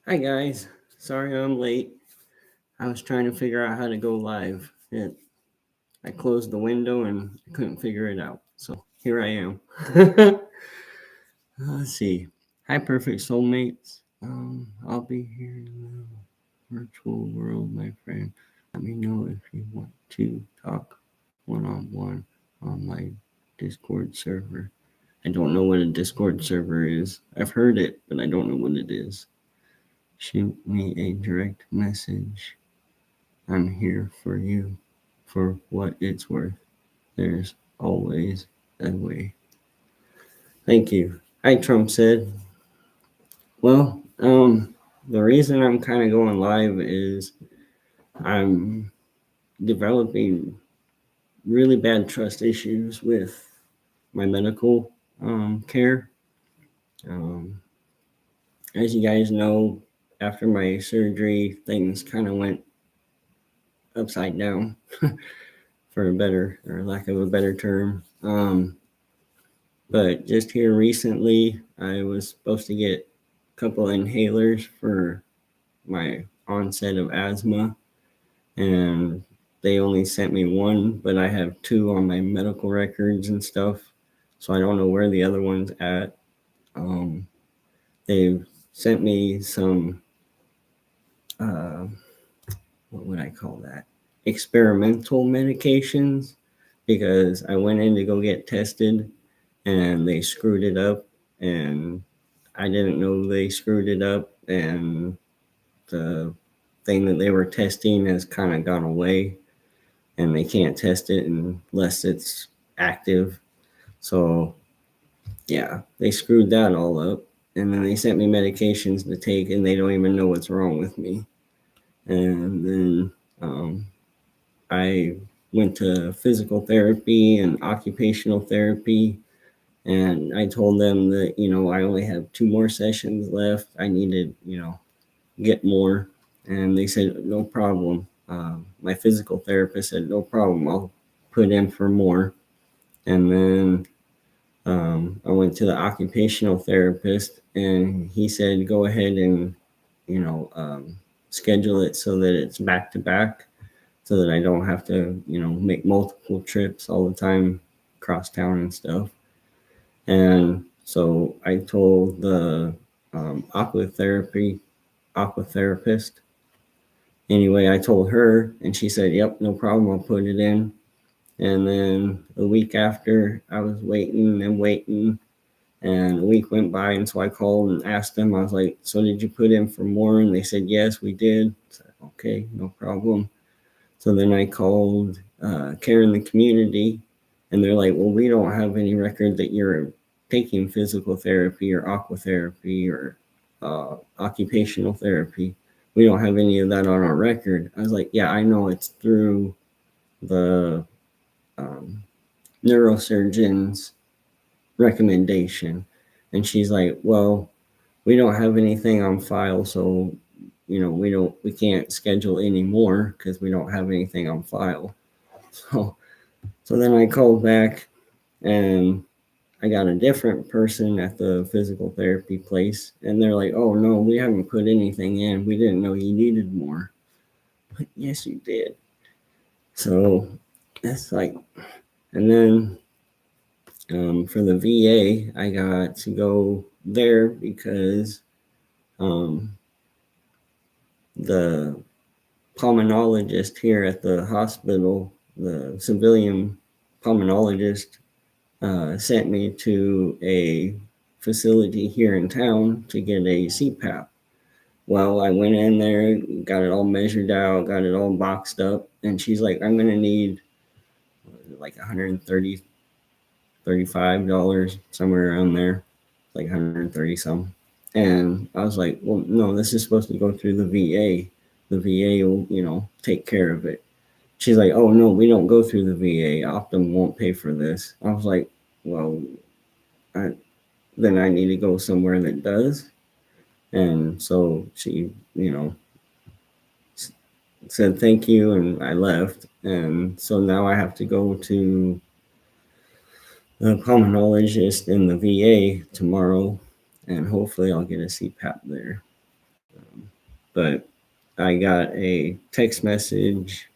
Hi guys, sorry I'm late. I was trying to figure out how to go live. I closed the window and I couldn't figure it out. So here I am. Let's see. Hi, perfect soulmates. I'll be here in the virtual world, my friend. Let me know if you want to talk one on my Discord server. I don't know what a Discord server is. I've heard it, but I don't know what it is. Shoot me a direct message. I'm here for you for what it's worth. There's always a way. Thank you. Hi, Trump said. Well, the reason I'm kind of going live is I'm developing really bad trust issues with my medical care. Um, as you guys know, after my surgery, things kind of went upside down, for a better or lack of a better term. But just here recently, I was supposed to get a couple inhalers for my onset of asthma, and they only sent me one, but I have two on my medical records and stuff, so I don't know where the other one's at. Um, they've sent me some, uh, what would I call that? Experimental medications because I went in to go get tested and they screwed it up, and I didn't know they screwed it up, and the thing that they were testing has kind of gone away, and they can't test it unless it's active. So yeah, they screwed that all up, and then they sent me medications to take, and they don't even know what's wrong with me. And then I went to physical therapy and occupational therapy. And I told them that, I only have two more sessions left. I needed, get more. And they said, no problem. My physical therapist said, no problem. I'll put in for more. And then I went to the occupational therapist, and he said, go ahead and, you know, um, schedule it so that it's back to back so that I don't have to, make multiple trips all the time across town and stuff. And so I told the aqua therapist. Anyway, I told her, and she said, "Yep, no problem. I'll put it in." And then a week after, I was waiting and waiting, and a week went by, and so I called and asked them. I was like, "So did you put in for more?" And they said, "Yes, we did." I said, "Okay, no problem." So then I called Care in the Community, and they're like, well, we don't have any record that you're taking physical therapy or aqua therapy or occupational therapy. We don't have any of that on our record. I was like, yeah, I know it's through the um, neurosurgeon's recommendation. And she's like, well, we don't have anything on file, so we can't schedule any more because we don't have anything on file. So then I called back and I got a different person at the physical therapy place, and they're like, "Oh no, we haven't put anything in. We didn't know you needed more." But yes, you did. So that's like, and then for the VA, I got to go there because um, the pulmonologist here at the hospital, the civilian pulmonologist, sent me to a facility here in town to get a CPAP. Well, I went in there, got it all measured out, got it all boxed up, and she's like, I'm going to need like 130 $35, somewhere around there, like 130 some. And I was like, well, no, this is supposed to go through the VA. The VA will, take care of it. She's like, oh, no, we don't go through the VA. Optum won't pay for this. I was like, well, I, then I need to go somewhere that does. And so she, said thank you, and I left. And so now I have to go to the pulmonologist in the VA tomorrow, and hopefully I'll get a CPAP there. But I got a text message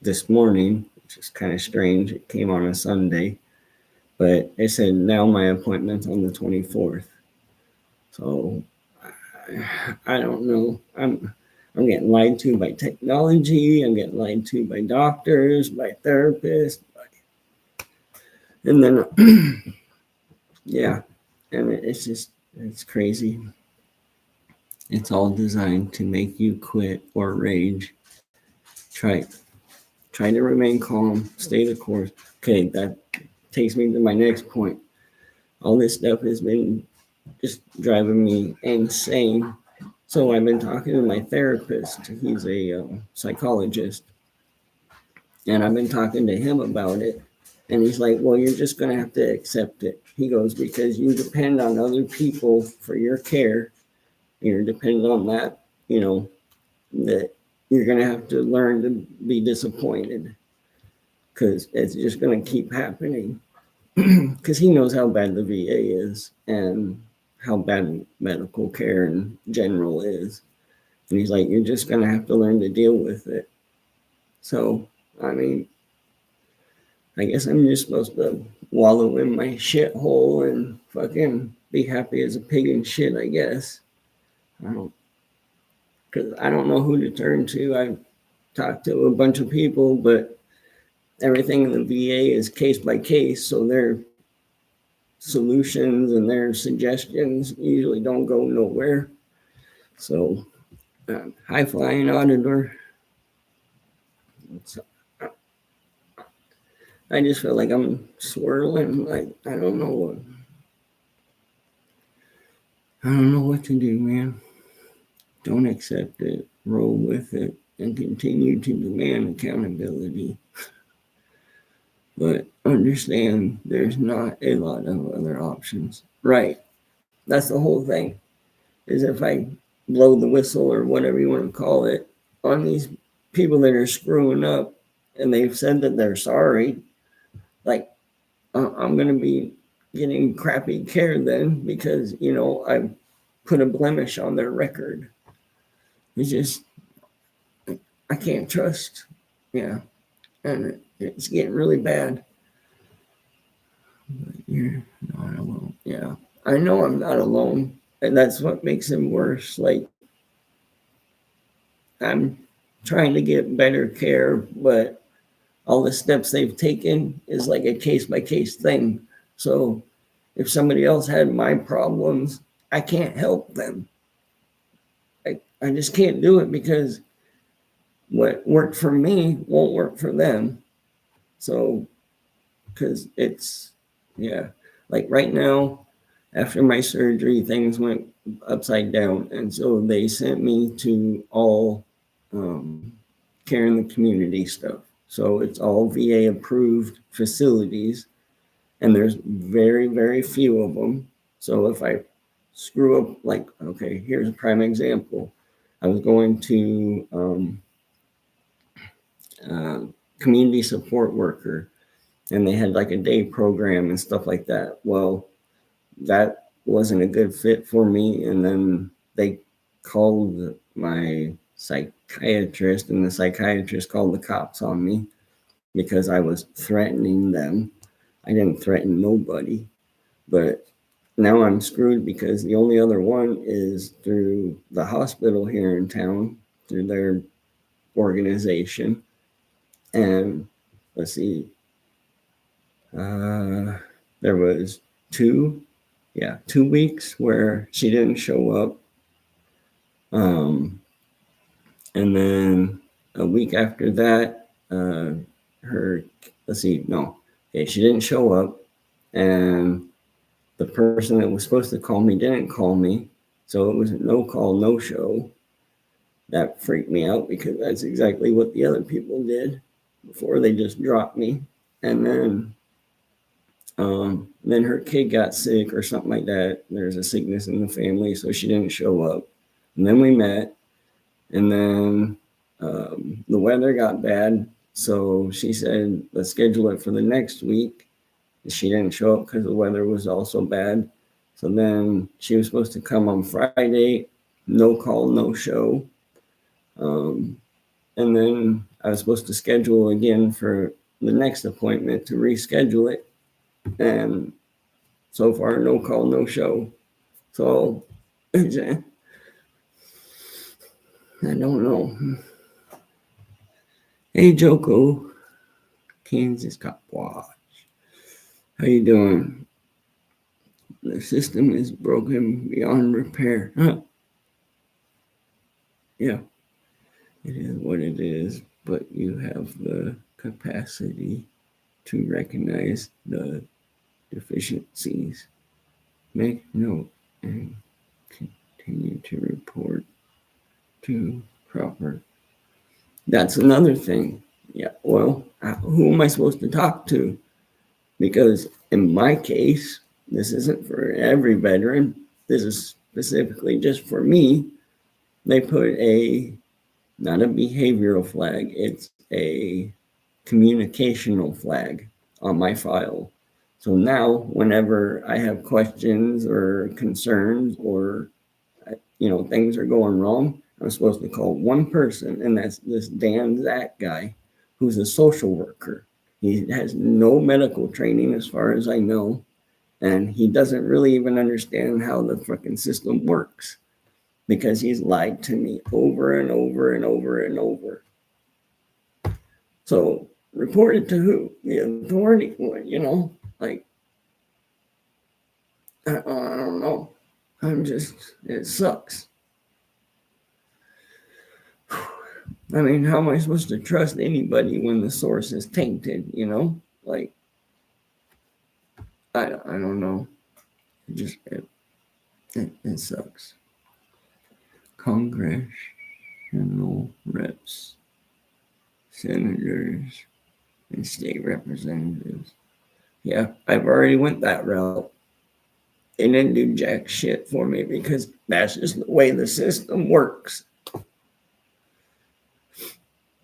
this morning, which is kind of strange. It came on a Sunday, but it said now my appointment's on the 24th. So I don't know. I'm getting lied to by technology. I'm getting lied to by doctors, by therapists, and then yeah, and it's crazy. It's all designed to make you quit or rage. Try try to remain calm, stay the course. Okay, that takes me to my next point. All this stuff has been just driving me insane. So I've been talking to my therapist. He's a psychologist, and I've been talking to him about it. And he's like, "Well, you're just going to have to accept it." He goes, "Because you depend on other people for your care. You're dependent on that. That you're going to have to learn to be disappointed because it's just going to keep happening." Because he knows how bad the VA is and how bad medical care in general is. And he's like, "You're just going to have to learn to deal with it." So, I mean, I guess I'm just supposed to wallow in my shithole and fucking be happy as a pig in shit, I guess. Because I don't know who to turn to. I've talked to a bunch of people, but everything in the VA is case by case. So their solutions and their suggestions usually don't go nowhere. So, high flying auditor. I just feel like I'm swirling. Like I don't know what to do, man. Don't accept it. Roll with it and continue to demand accountability. But understand there's not a lot of other options. Right. That's the whole thing. Is if I blow the whistle or whatever you want to call it on these people that are screwing up and they've said that they're sorry, like I'm going to be getting crappy care then because, I put a blemish on their record. It's just, I can't trust. Yeah. And it's getting really bad. But you're not alone. Yeah. I know I'm not alone. And that's what makes it worse. Like, I'm trying to get better care, but all the steps they've taken is like a case by case thing. So if somebody else had my problems, I can't help them. I just can't do it because what worked for me won't work for them. So, because yeah, like right now, after my surgery, things went upside down. And so they sent me to all care in the community stuff. So it's all VA approved facilities, and there's very, very few of them. So if I screw up, like, okay, here's a prime example. I was going to community support worker, and they had like a day program and stuff like that. Well, that wasn't a good fit for me. And then they called my psychiatrist, and the psychiatrist called the cops on me because I was threatening them. I didn't threaten nobody, but now I'm screwed because the only other one is through the hospital here in town, through their organization. And let's see, there was 2 weeks where she didn't show up. And then a week after that, she didn't show up, and the person that was supposed to call me didn't call me. So it was a no call, no show. That freaked me out because that's exactly what the other people did before they just dropped me. And then her kid got sick or something like that. There's a sickness in the family, so she didn't show up. And then we met, and then the weather got bad, so she said, let's schedule it for the next week. She didn't show up because the weather was also bad. So then she was supposed to come on Friday. no call, no show. And then I was supposed to schedule again for the next appointment to reschedule it. And so far, no call, no show. So I don't know. Hey, Joko, Kansas Cop Watch. How you doing? The system is broken beyond repair. Huh. Yeah, it is what it is, but you have the capacity to recognize the deficiencies, make note, and continue to report to proper. That's another thing. Yeah, well, who am I supposed to talk to? Because in my case, this isn't for every veteran. This is specifically just for me. They put not a behavioral flag, it's a communicational flag on my file. So now, whenever I have questions or concerns or things are going wrong, I'm supposed to call one person, and that's this Dan Zach guy, who's a social worker. He has no medical training, as far as I know, and he doesn't really even understand how the fucking system works because he's lied to me over and over and over and over. So, reported to who? The authority, like, I don't know. It sucks. I mean, how am I supposed to trust anybody when the source is tainted, Like, I don't know. It sucks. Congressional reps, senators, and state representatives. Yeah, I've already went that route. They didn't do jack shit for me because that's just the way the system works.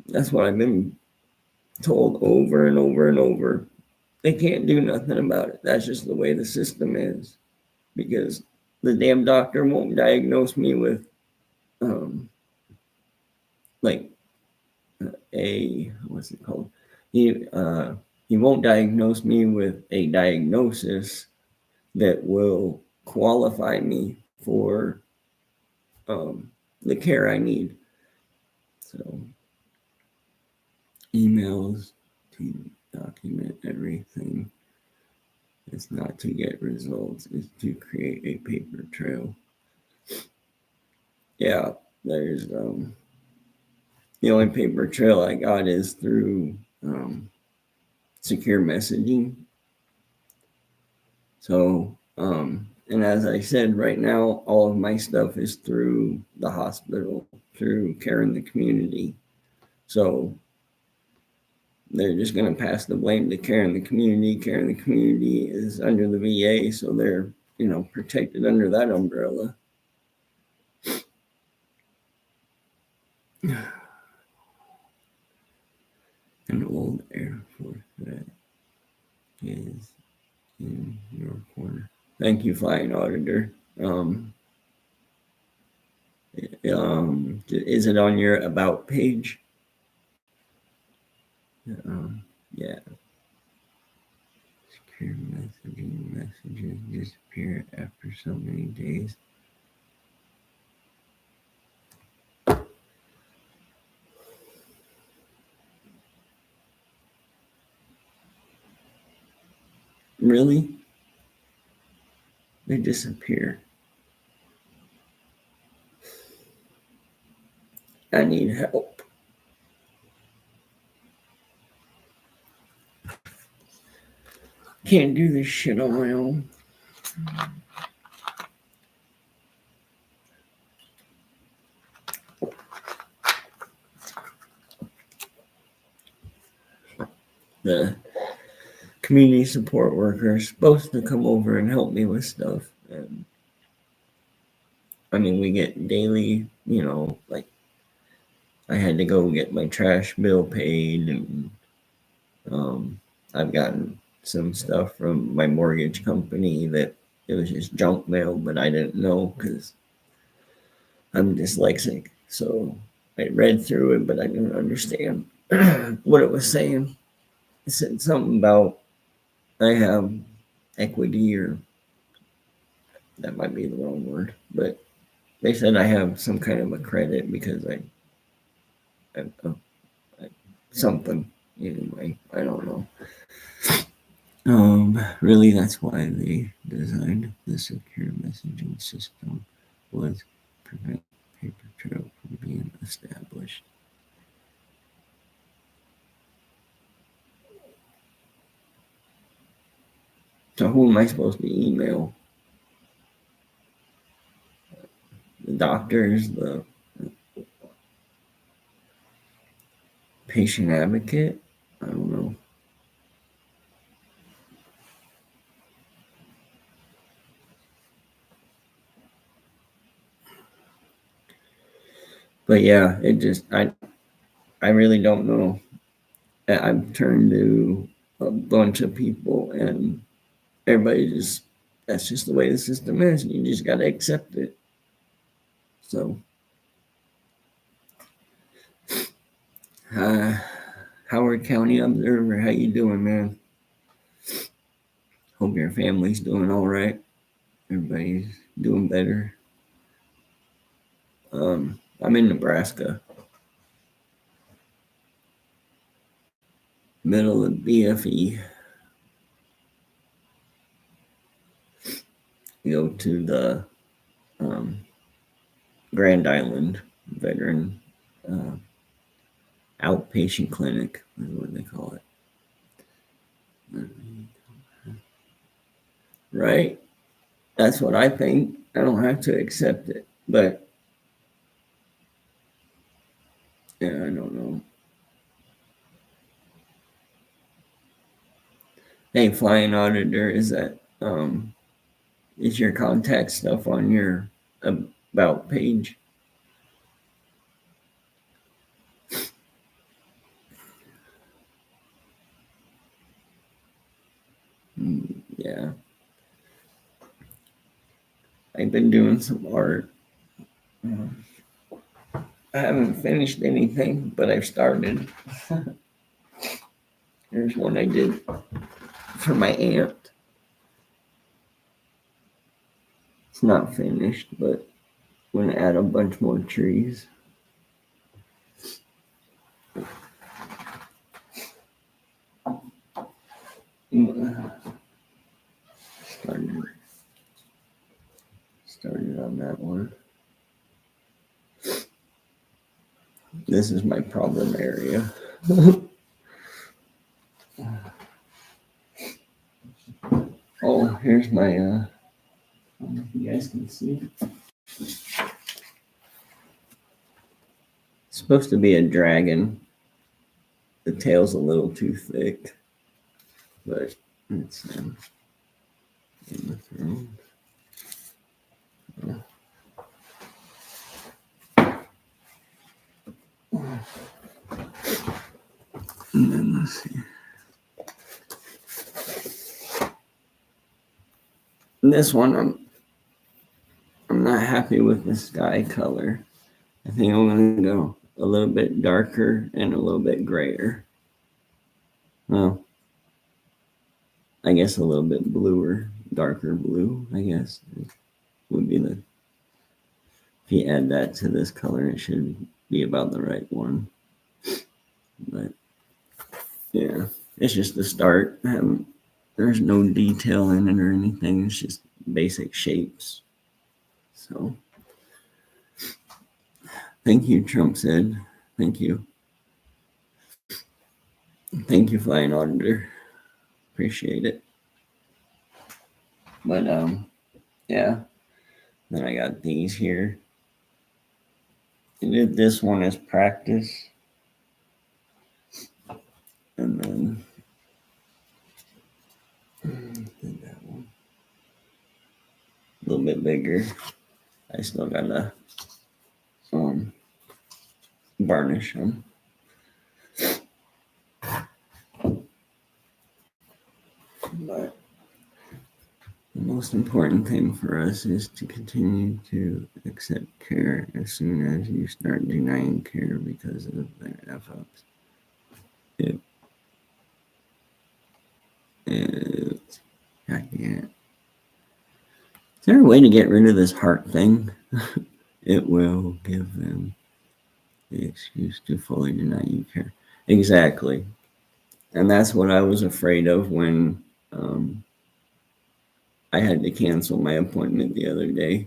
That's what I've been told over and over and over. They can't do nothing about it. That's just the way the system is. Because the damn doctor won't diagnose me with what's it called? He won't diagnose me with a diagnosis that will qualify me for the care I need. So emails to document everything. It's not to get results, it's to create a paper trail. Yeah, there's the only paper trail I got is through secure messaging. So, and as I said, right now, all of my stuff is through the hospital, through care in the community. So they're just going to pass the blame to care in the community. Care in the community is under the VA, so they're, protected under that umbrella. An old Air Force vet is in your corner. Thank you, Flying Auditor. Is it on your About page? Yeah. Secure messaging messages disappear after so many days. Really? They disappear. I need help. Can't do this shit on my own. The community support worker is supposed to come over and help me with stuff. And I mean, we get daily, like I had to go get my trash bill paid, and I've gotten some stuff from my mortgage company that it was just junk mail, but I didn't know because I'm dyslexic, so I read through it, but I didn't understand what it was saying. It said something about I have equity, or that might be the wrong word, but they said I have some kind of a credit because I something. Anyway, I don't know. Really, that's why they designed the secure messaging system, was prevent paper trail from being established. So who am I supposed to email? The doctors, the patient advocate? I don't know. But yeah, I really don't know. I've turned to a bunch of people, and everybody just, that's just the way the system is. You just got to accept it. So, Howard County Observer, how you doing, man? Hope your family's doing all right. Everybody's doing better. I'm in Nebraska, middle of BFE. Go to the Grand Island Veteran Outpatient Clinic, is what they call it. Right? That's what I think. I don't have to accept it. But yeah, I don't know. Hey, Flying Auditor, is your contact stuff on your about page? Yeah. I've been doing some art. I haven't finished anything, but I've started. There's one I did for my aunt. It's not finished, but I'm going to add a bunch more trees. Started on that one. This is my problem area. Oh, here's my, I don't know if you guys can see it. It's supposed to be a dragon. The tail's a little too thick, but it's in the throne. And then let's see. This one, I'm not happy with the sky color. I think I'm gonna go a little bit darker and a little bit grayer. Well, I guess a little bit bluer, darker blue, I guess would be the, if you add that to this color, it should be about the right one. But yeah, it's just the start. There's no detail in it or anything. It's just basic shapes. So thank you, Trump said. Thank you. Thank you, Flying Auditor. Appreciate it. But yeah. Then I got these here. I did this one as practice. And then did that one. A little bit bigger. I still gotta varnish them. But The most important thing for us is to continue to accept care as soon as you start denying care because of their F ups. It is. I can't. Is there a way to get rid of this heart thing? It will give them the excuse to fully deny you care. Exactly. And that's what I was afraid of when I had to cancel my appointment the other day.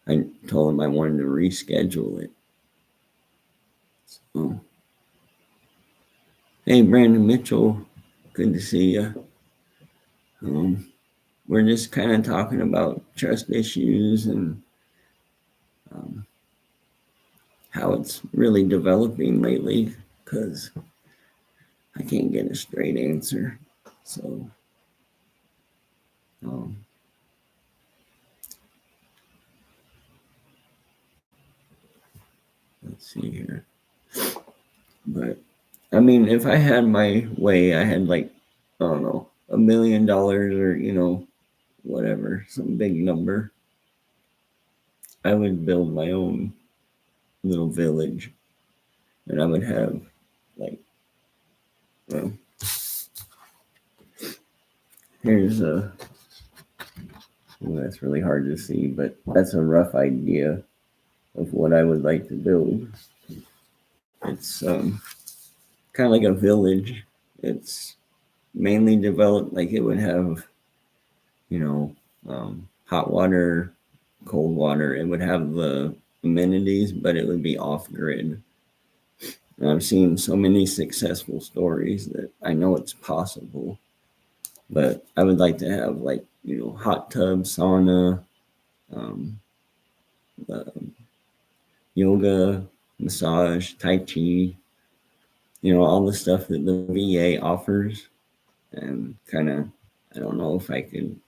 I told him I wanted to reschedule it. So, hey, Brandon Mitchell, good to see you. We're just kind of talking about trust issues and how it's really developing lately because I can't get a straight answer. So, let's see here. But I mean, if I had my way, I had like, I don't know, $1 million or, whatever, some big number, I would build my own little village and I would have like, well, here's a, well, that's really hard to see, but that's a rough idea of what I would like to build. It's kind of like a village. It's mainly developed like it would have, hot water, cold water. It would have the amenities, but it would be off grid. And I've seen so many successful stories that I know it's possible. But I would like to have like, hot tub, sauna, um, yoga, massage, tai chi, all the stuff that the VA offers. And kind of, I don't know if I could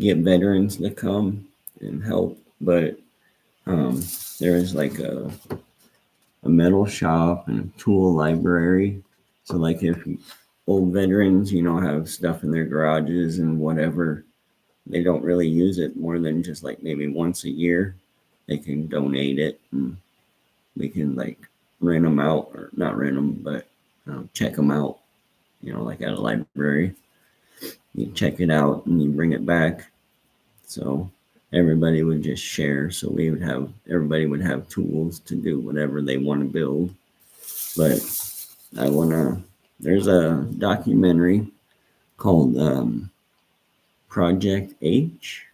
get veterans to come and help, but there is like a metal shop and a tool library. So like if old veterans, have stuff in their garages and whatever, they don't really use it more than just like maybe once a year, they can donate it and we can like rent them out, or not rent them, but check them out, like at a library. You check it out and you bring it back. So everybody would just share. So everybody would have tools to do whatever they want to build. But there's a documentary called Project H.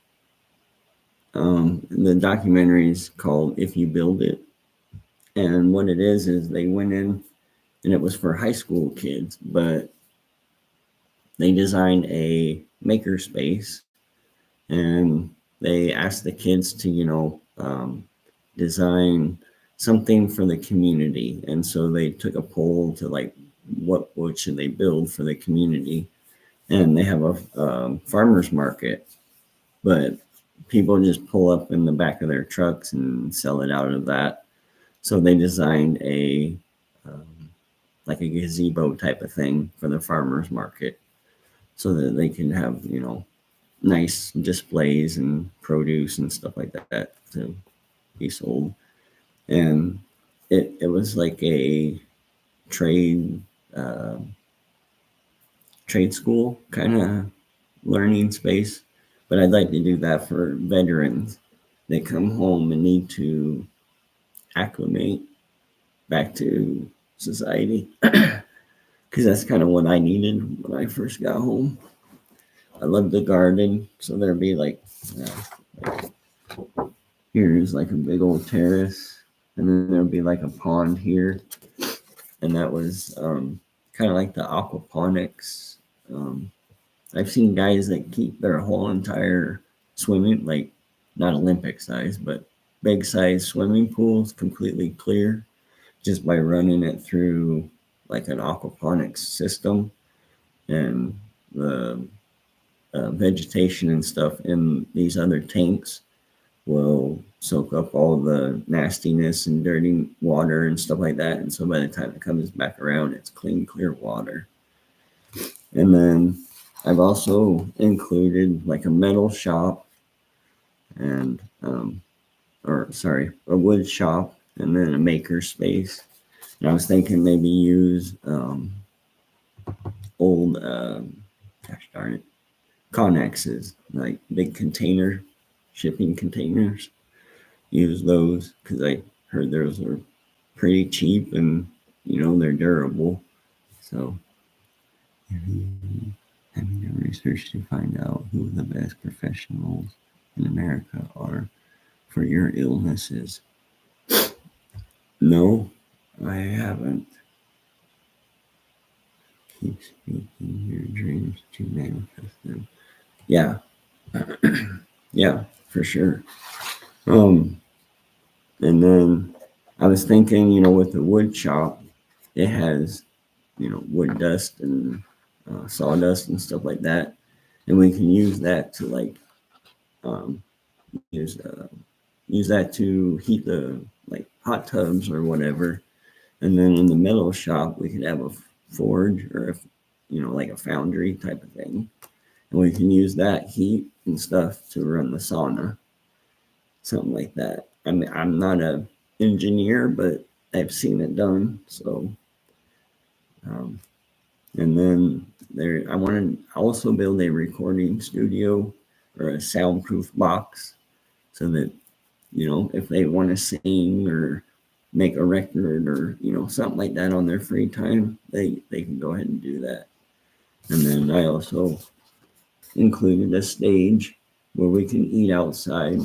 The documentary is called If You Build It. And what it is they went in and it was for high school kids, but they designed a maker space and they asked the kids to, design something for the community. And so they took a poll to like, what should they build for the community? And they have a farmer's market, but people just pull up in the back of their trucks and sell it out of that. So they designed like a gazebo type of thing for the farmer's market so that they can have, nice displays and produce and stuff like that to be sold. And it was like a trade school kind of learning space. But I'd like to do that for veterans that come home and need to acclimate back to society. Because that's kind of what I needed when I first got home. I love the garden, so there'd be like here's like a big old terrace, and then there'd be like a pond here, and that was kind of like the aquaponics. I've seen guys that keep their whole entire swimming, like not Olympic size, but big size swimming pools completely clear just by running it through like an aquaponics system, and the vegetation and stuff in these other tanks will soak up all the nastiness and dirty water and stuff like that. And so by the time it comes back around, it's clean, clear water. And then I've also included like a metal shop and a wood shop and then a maker space. And I was thinking maybe use old, gosh darn it, Connexes, like big container shipping containers. Use those because I heard those are pretty cheap and they're durable. So having to research to find out who the best professionals in America are for your illnesses. No, I haven't. Keep speaking your dreams to manifest them. Yeah, yeah, for sure. Um, and then I was thinking, with the wood shop, it has, wood dust and sawdust and stuff like that, and we can use that to um, use use that to heat the like hot tubs or whatever. And then in the metal shop, we could have a forge or like a foundry type of thing, and we can use that heat and stuff to run the sauna, something like that. I mean, I'm not a engineer, but I've seen it done. So, um, and then I want to also build a recording studio or a soundproof box so that if they want to sing or make a record or something like that on their free time, they can go ahead and do that. And then I also included a stage where we can eat outside,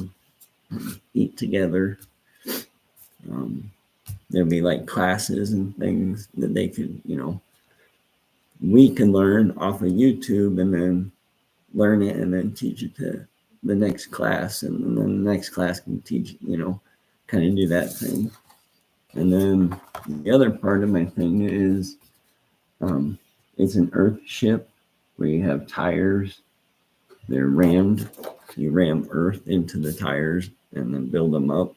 eat together. Um, there'll be like classes and things that they could, we can learn off of YouTube and then learn it and then teach it to the next class, and then the next class can teach, kind of do that thing. And then the other part of my thing is it's an earth ship where you have tires. They're rammed. You ram earth into the tires and then build them up.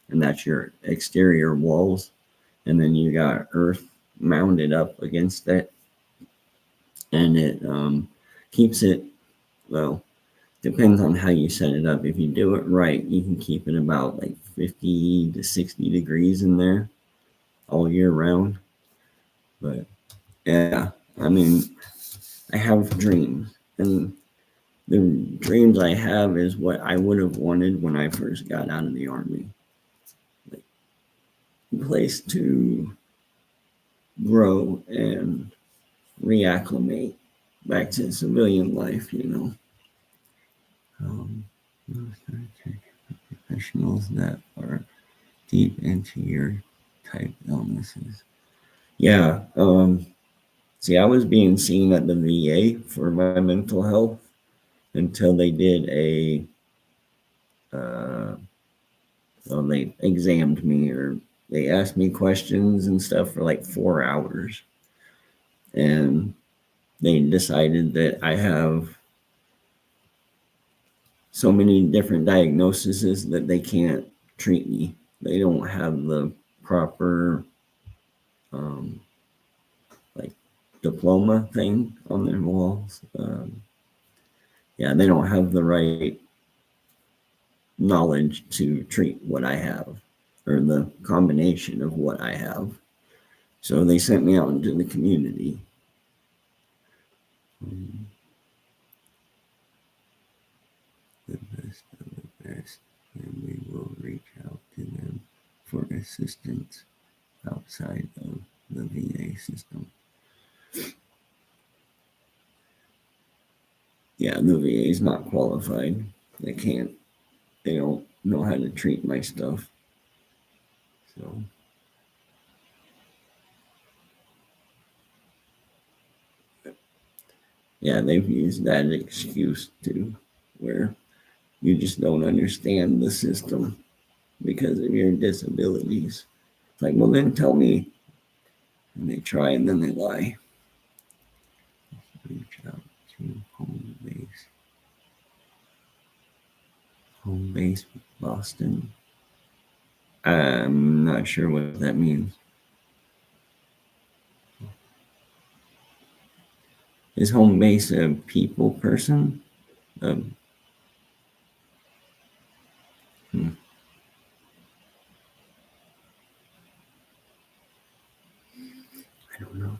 And that's your exterior walls. And then you got earth mounted up against it. And it keeps it, well, depends on how you set it up. If you do it right, you can keep it about like 50 to 60 degrees in there all year round. But yeah, I mean, I have dreams, and the dreams I have is what I would have wanted when I first got out of the army. Like a place to grow and reacclimate back to civilian life. Um, professionals that are deep into your type illnesses. Yeah. See, I was being seen at the VA for my mental health until they did well, they examined me or they asked me questions and stuff for like 4 hours. And they decided that I have so many different diagnoses that they can't treat me. They don't have the proper um, like diploma thing on their walls. Yeah, they don't have the right knowledge to treat what I have or the combination of what I have. So they sent me out into the community. The best of the best, and we will reach out to them for assistance outside of the VA system. Yeah, the VA is not qualified. They can't, they don't know how to treat my stuff. So, yeah, they've used that excuse too, where you just don't understand the system because of your disabilities. It's like, well, then tell me. And they try and then they lie. Reach out to home base. Home base, Boston. I'm not sure what that means. is home base a people person? Um, hmm, I don't know.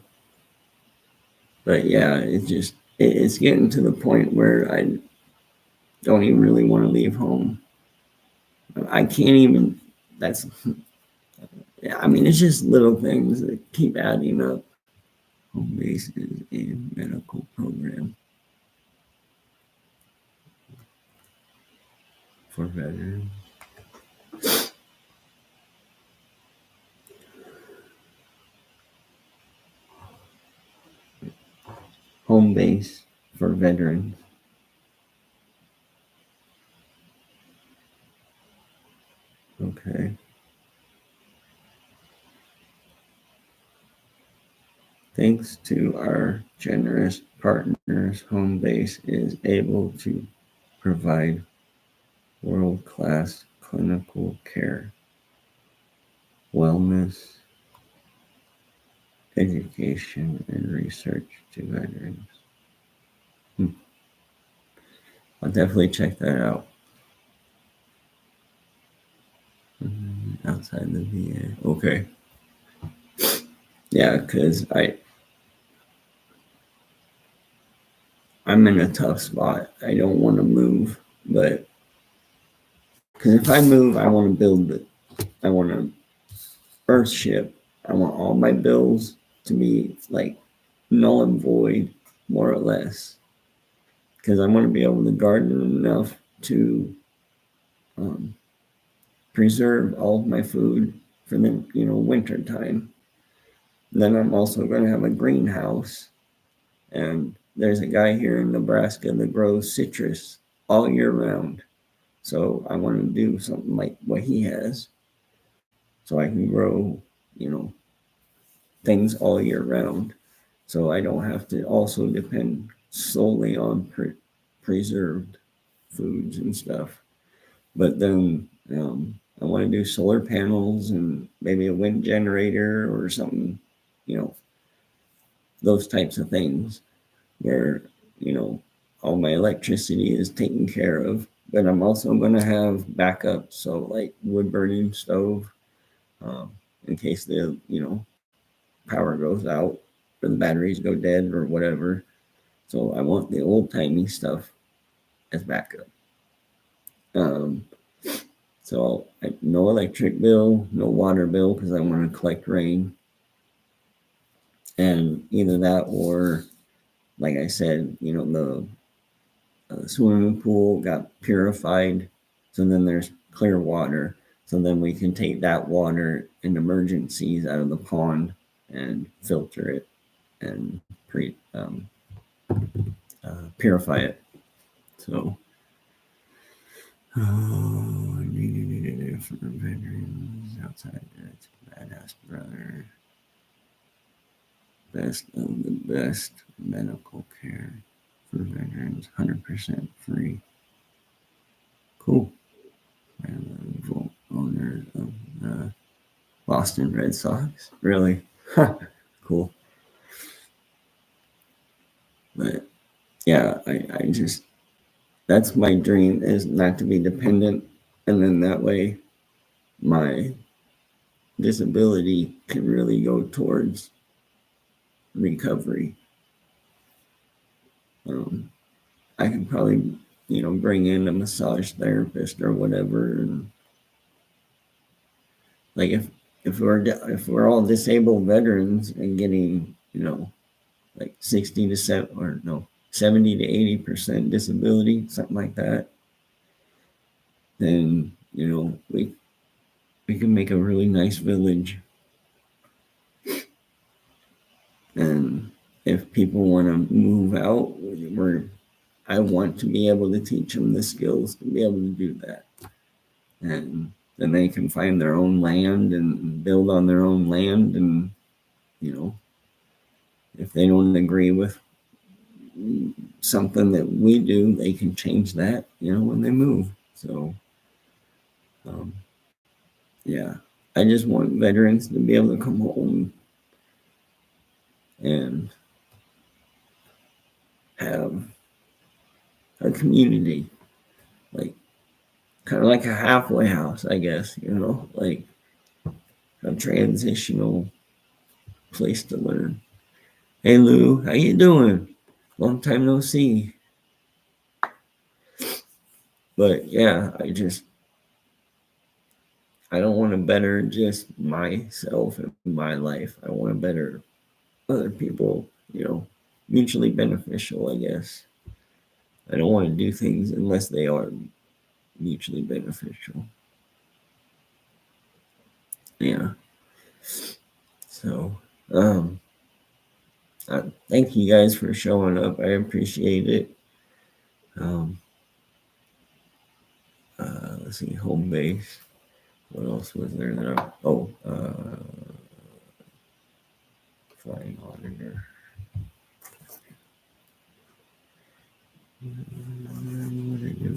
But yeah, it's getting to the point where I don't even really want to leave home. I can't even. That's yeah. I mean, it's just little things that keep adding up. Home base is a medical program for veterans. Home base for veterans. Okay. Thanks to our generous partners, home base is able to provide world-class clinical care, wellness, education, and research to veterans. Hmm. I'll definitely check that out. Outside the VA. Okay. Yeah, because I'm in a tough spot. I don't want to move, but because if I move, I want to build it. I want to earthship. I want all my bills to be like null and void, more or less, because I want to be able to garden enough to um, preserve all of my food for the winter time. Then I'm also going to have a greenhouse, and there's a guy here in Nebraska that grows citrus all year round. So I want to do something like what he has, so I can grow, you know, things all year round. So I don't have to also depend solely on preserved foods and stuff. But then I want to do solar panels and maybe a wind generator or something, you know, those types of things where, you know, all my electricity is taken care of. But I'm also going to have backup. So like wood burning stove um, in case power goes out or the batteries go dead or whatever. So I want the old timey stuff as backup. Um, no electric bill, no water bill because I want to collect rain, and either that or, like I said, the swimming pool got purified, so then there's clear water. So then we can take that water in emergencies out of the pond and filter it and purify it. So, oh, for veterans outside that's badass brother. Best of the best medical care for veterans, 100% free. Cool. And the owner of the Boston Red Sox. Really? Cool. But yeah, I just, that's my dream is not to be dependent. And then that way my disability can really go towards recovery. Um, I can probably, bring in a massage therapist or whatever. And like if we're all disabled veterans and getting, like 60 to 7 or no 70 to 80% disability, something like that, then we can make a really nice village. And if people want to move out, I want to be able to teach them the skills to be able to do that. And then they can find their own land and build on their own land. And, if they don't agree with something that we do, they can change that, when they move. So, um, yeah, I just want veterans to be able to come home and have a community, like kind of like a halfway house, I guess, like a transitional place to learn. Hey Lou, how you doing? Long time no see. But yeah, I don't want to better just myself and my life. I want to better other people, mutually beneficial, I guess. I don't want to do things unless they are mutually beneficial. Yeah. So, um, thank you guys for showing up. I appreciate it. Um, let's see, home base. What else was there? Flying auditor. What did I do?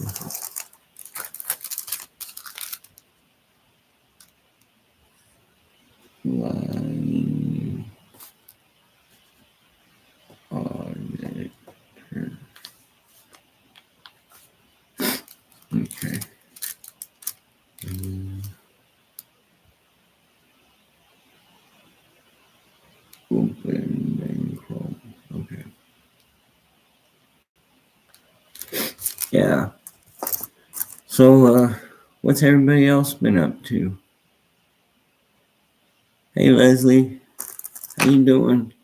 Flying auditor. Okay. Open and Chrome. Okay. Yeah. So, what's everybody else been up to? Hey, Leslie. How you doing?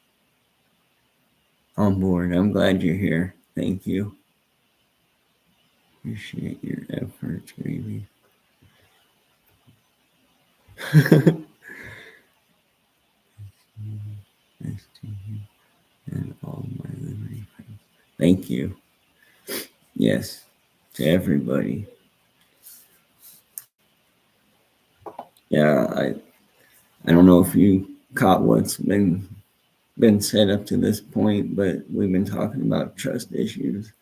On board. I'm glad you're here. Thank you. Appreciate your efforts, baby. Nice to you and all my liberty friends. Thank you. Yes, to everybody. Yeah, I don't know if you caught what's been said up to this point, but we've been talking about trust issues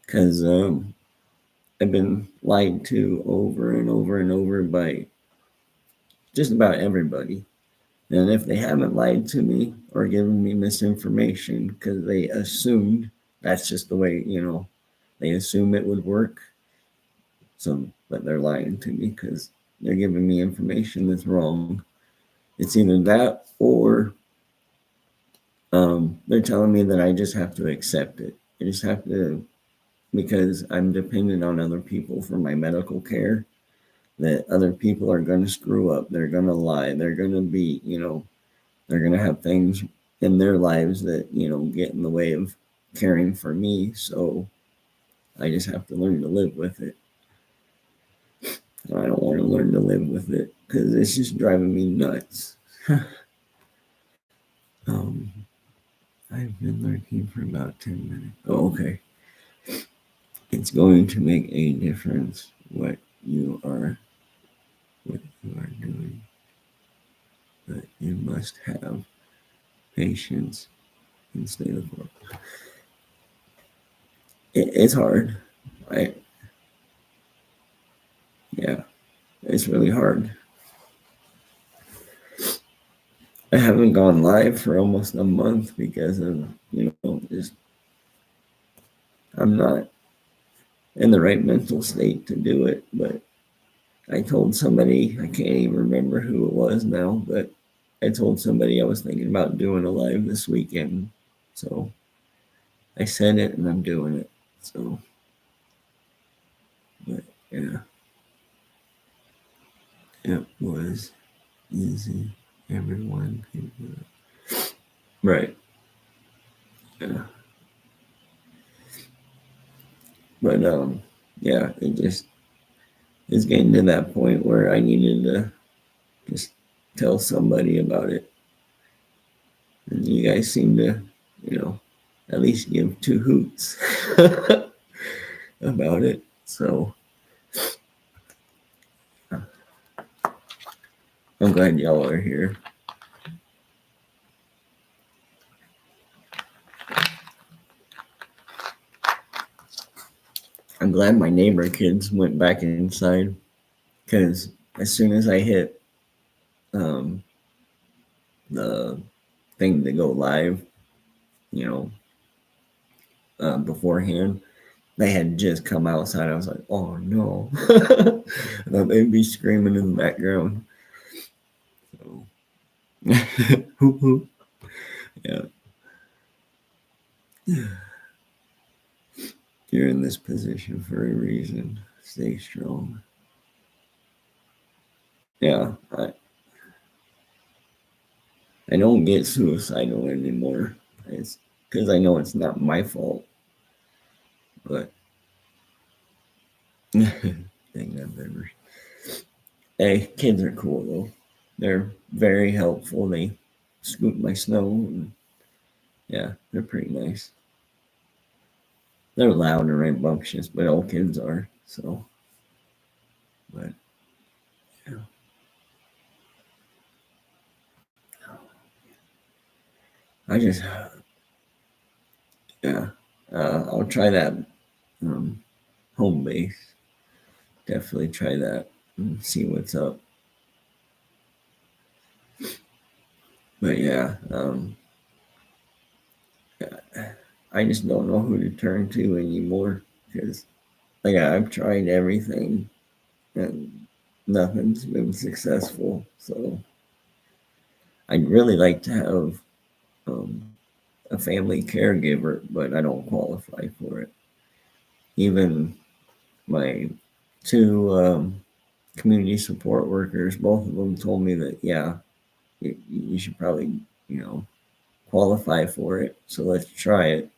because I've been lied to over and over and over by just about everybody. And if they haven't lied to me or given me misinformation because they assumed that's just the way, they assume it would work. So, but they're lying to me because they're giving me information that's wrong. It's either that or they're telling me that I just have to accept it. I just have to, because I'm dependent on other people for my medical care, that other people are going to screw up. They're going to lie. They're going to be, they're going to have things in their lives that, get in the way of caring for me. So I just have to learn to live with it. I don't want to learn to live with it because it's just driving me nuts. um, I've been lurking for about 10 minutes. Oh, okay. It's going to make a difference what you are doing, but you must have patience and stay the course. It's hard. I Yeah, it's really hard. I haven't gone live for almost a month because of just I'm not in the right mental state to do it. But I told somebody, I can't even remember who it was now, but I told somebody I was thinking about doing a live this weekend. So I said it and I'm doing it. So, but yeah, it was easy. Everyone could do it. Right. Yeah. But yeah, it just is getting to that point where I needed to just tell somebody about it. And you guys seem to, at least give two hoots about it. So I'm glad y'all are here. I'm glad my neighbor kids went back inside because as soon as I hit um, the thing to go live, you know, beforehand. They had just come outside. I was like, oh no. I thought they'd be screaming in the background. So, hoop, hoop. Yeah. You're in this position for a reason. Stay strong. Yeah. I don't get suicidal anymore. It's because I know it's not my fault. But thing I've ever. Hey, kids are cool though. They're very helpful. They scoop my snow and yeah, they're pretty nice. They're loud and rambunctious, but all kids are. So, but yeah, I just yeah, I'll try that um, home base. Definitely try that and see what's up. But yeah, I just don't know who to turn to anymore because like I've tried everything and nothing's been successful. So I'd really like to have um, a family caregiver, but I don't qualify for it. Even my two community support workers, both of them told me that, yeah, you should probably, qualify for it. So let's try it.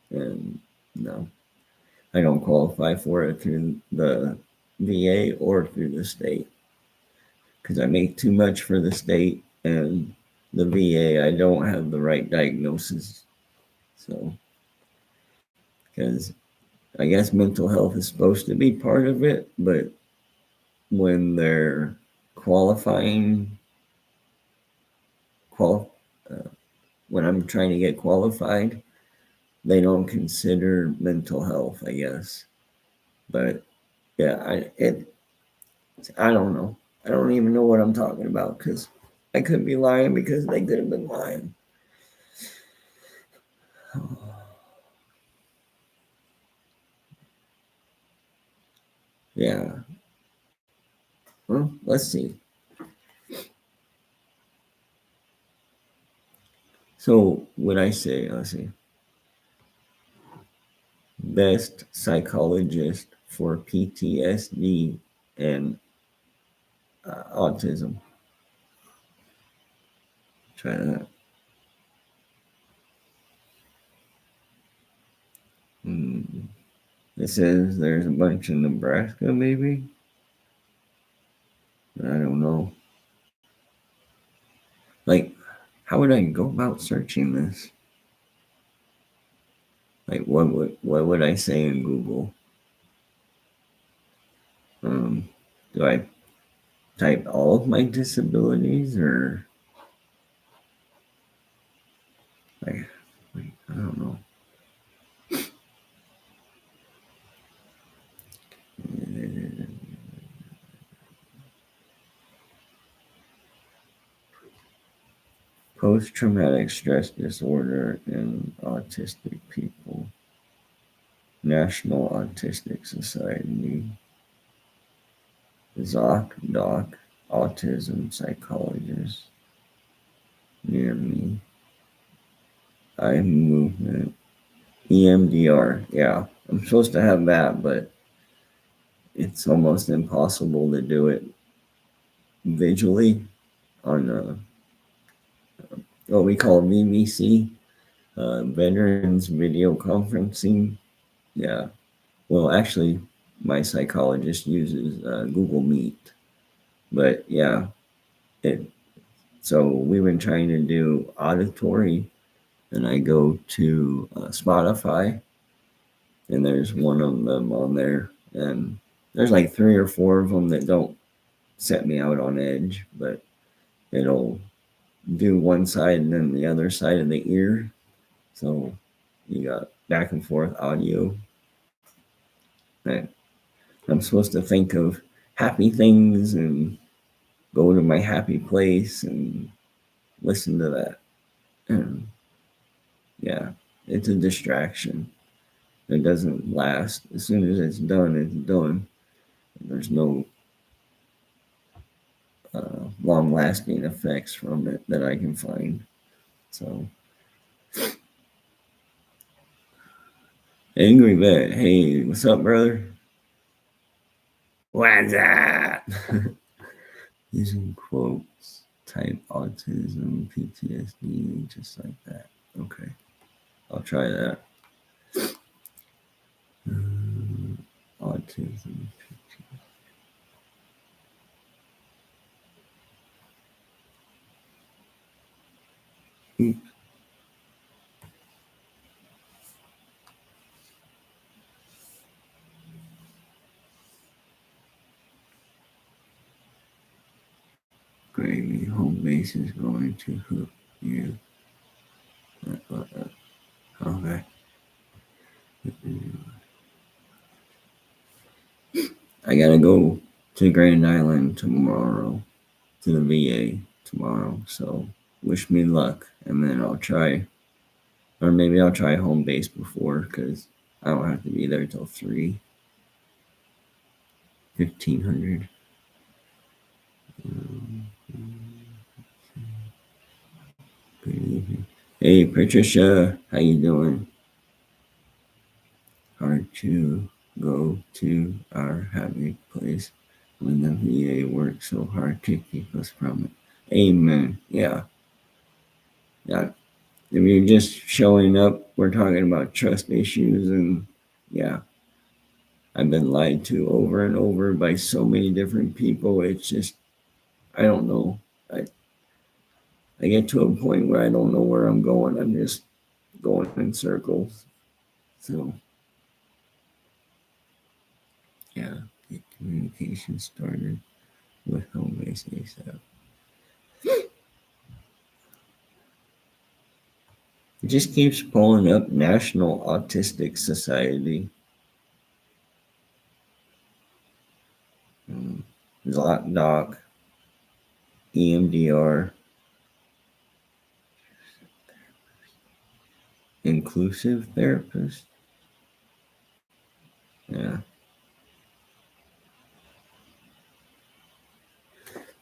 And no, I don't qualify for it through the VA or through the state because I make too much for the state and the VA. I don't have the right diagnosis. So, because I guess mental health is supposed to be part of it, but when they're qualifying, qual, uh, when I'm trying to get qualified, they don't consider mental health, I guess. But yeah, I don't know. I don't even know what I'm talking about because I could be lying because they could have been lying. Yeah. Well, let's see. So, would I say, let's see, best psychologist for PTSD and autism? Try that. Hmm. It says there's a bunch in Nebraska, maybe? I don't know. Like, how would I go about searching this? Like, what would I say in Google? Um, do I type all of my disabilities or like, I don't know. Post traumatic stress disorder in autistic people. National Autistic Society. Doc, autism psychologist near me. Eye movement. EMDR. Yeah, I'm supposed to have that, but it's almost impossible to do it visually on what we call VVC, Veterans Video Conferencing. Yeah. Well, actually, my psychologist uses Google Meet, but yeah, it. So we've been trying to do auditory, and I go to Spotify, and there's one of them on there, and there's like three or four of them that don't set me out on edge, but it'll do one side and then the other side of the ear. So you got back and forth audio. And I'm supposed to think of happy things and go to my happy place and listen to that. And yeah, it's a distraction. It doesn't last. As soon as it's done, it's done. There's no long-lasting effects from it that I can find. So, Angry Vet, hey, what's up, brother? What's up? Using quotes, type autism, PTSD, just like that. Okay, I'll try that. Autism. Oops. Gravy, home base is going to hook you. Okay. I gotta go to Grand Island tomorrow, to the VA tomorrow. So wish me luck, and then I'll try, or maybe I'll try home base before because I don't have to be there till 3:1500. Good evening. Hey Patricia, how you doing? Hard to go to our happy place when the VA works so hard to keep us from it. Amen. Yeah. Yeah. If you're just showing up, we're talking about trust issues, and yeah, I've been lied to over and over by so many different people. It's just, I don't know. I get to a point where I don't know where I'm going. I'm just going in circles. So yeah, get communication started with home base ASAP. It just keeps pulling up National Autistic Society. ZocDoc, EMDR, Inclusive Therapist. Yeah.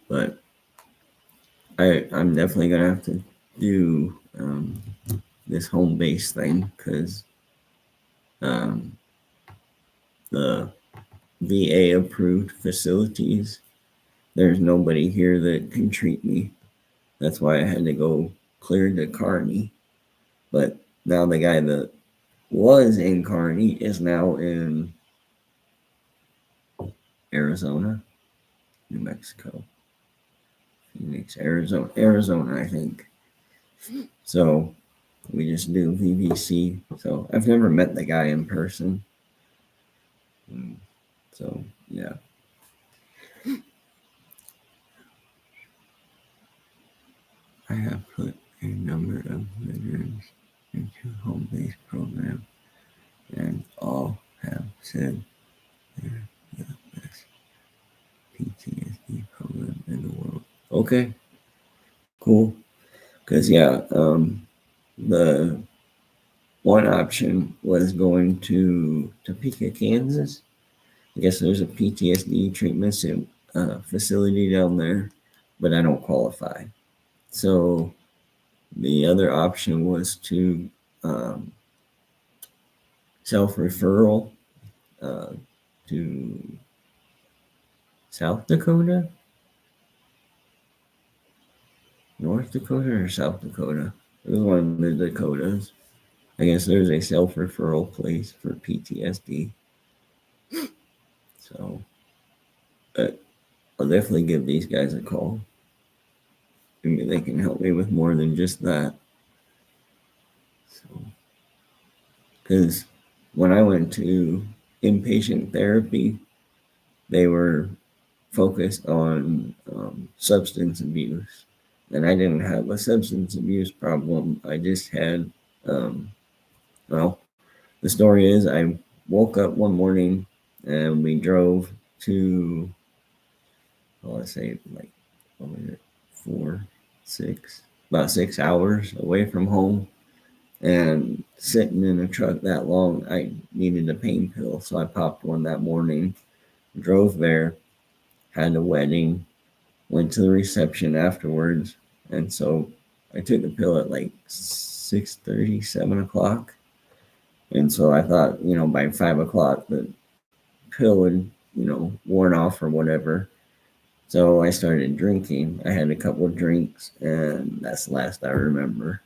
But I'm definitely gonna have to do this home base thing because um, the VA approved facilities, there's nobody here that can treat me. That's why I had to go clear to Kearney. But now the guy that was in Kearney is now in Arizona, New Mexico, Phoenix, Arizona, I think. So we just do VVC. So I've never met the guy in person. So yeah. I have put a number of veterans into home-based program, and all have said they're the best PTSD program in the world. Okay, cool. Because yeah, the one option was going to Topeka, Kansas. I guess there's a PTSD treatment facility down there, but I don't qualify. So the other option was to self-referral uh, to South Dakota, North Dakota, or South Dakota. It was one of the Dakotas. I guess there's a self-referral place for PTSD. So I'll definitely give these guys a call. Maybe they can help me with more than just that. So, because when I went to inpatient therapy, they were focused on substance abuse. And I didn't have a substance abuse problem. I just had, well, the story is I woke up one morning and we drove to, well, let's say like, what was it, 4, 6, about 6 hours away from home. And sitting in a truck that long, I needed a pain pill. So I popped one that morning, drove there, had a wedding, went to the reception afterwards. And so I took the pill at like 6:30, 7 o'clock. And so I thought, by 5 o'clock, the pill would, worn off or whatever. So I started drinking. I had a couple of drinks, and that's the last I remember.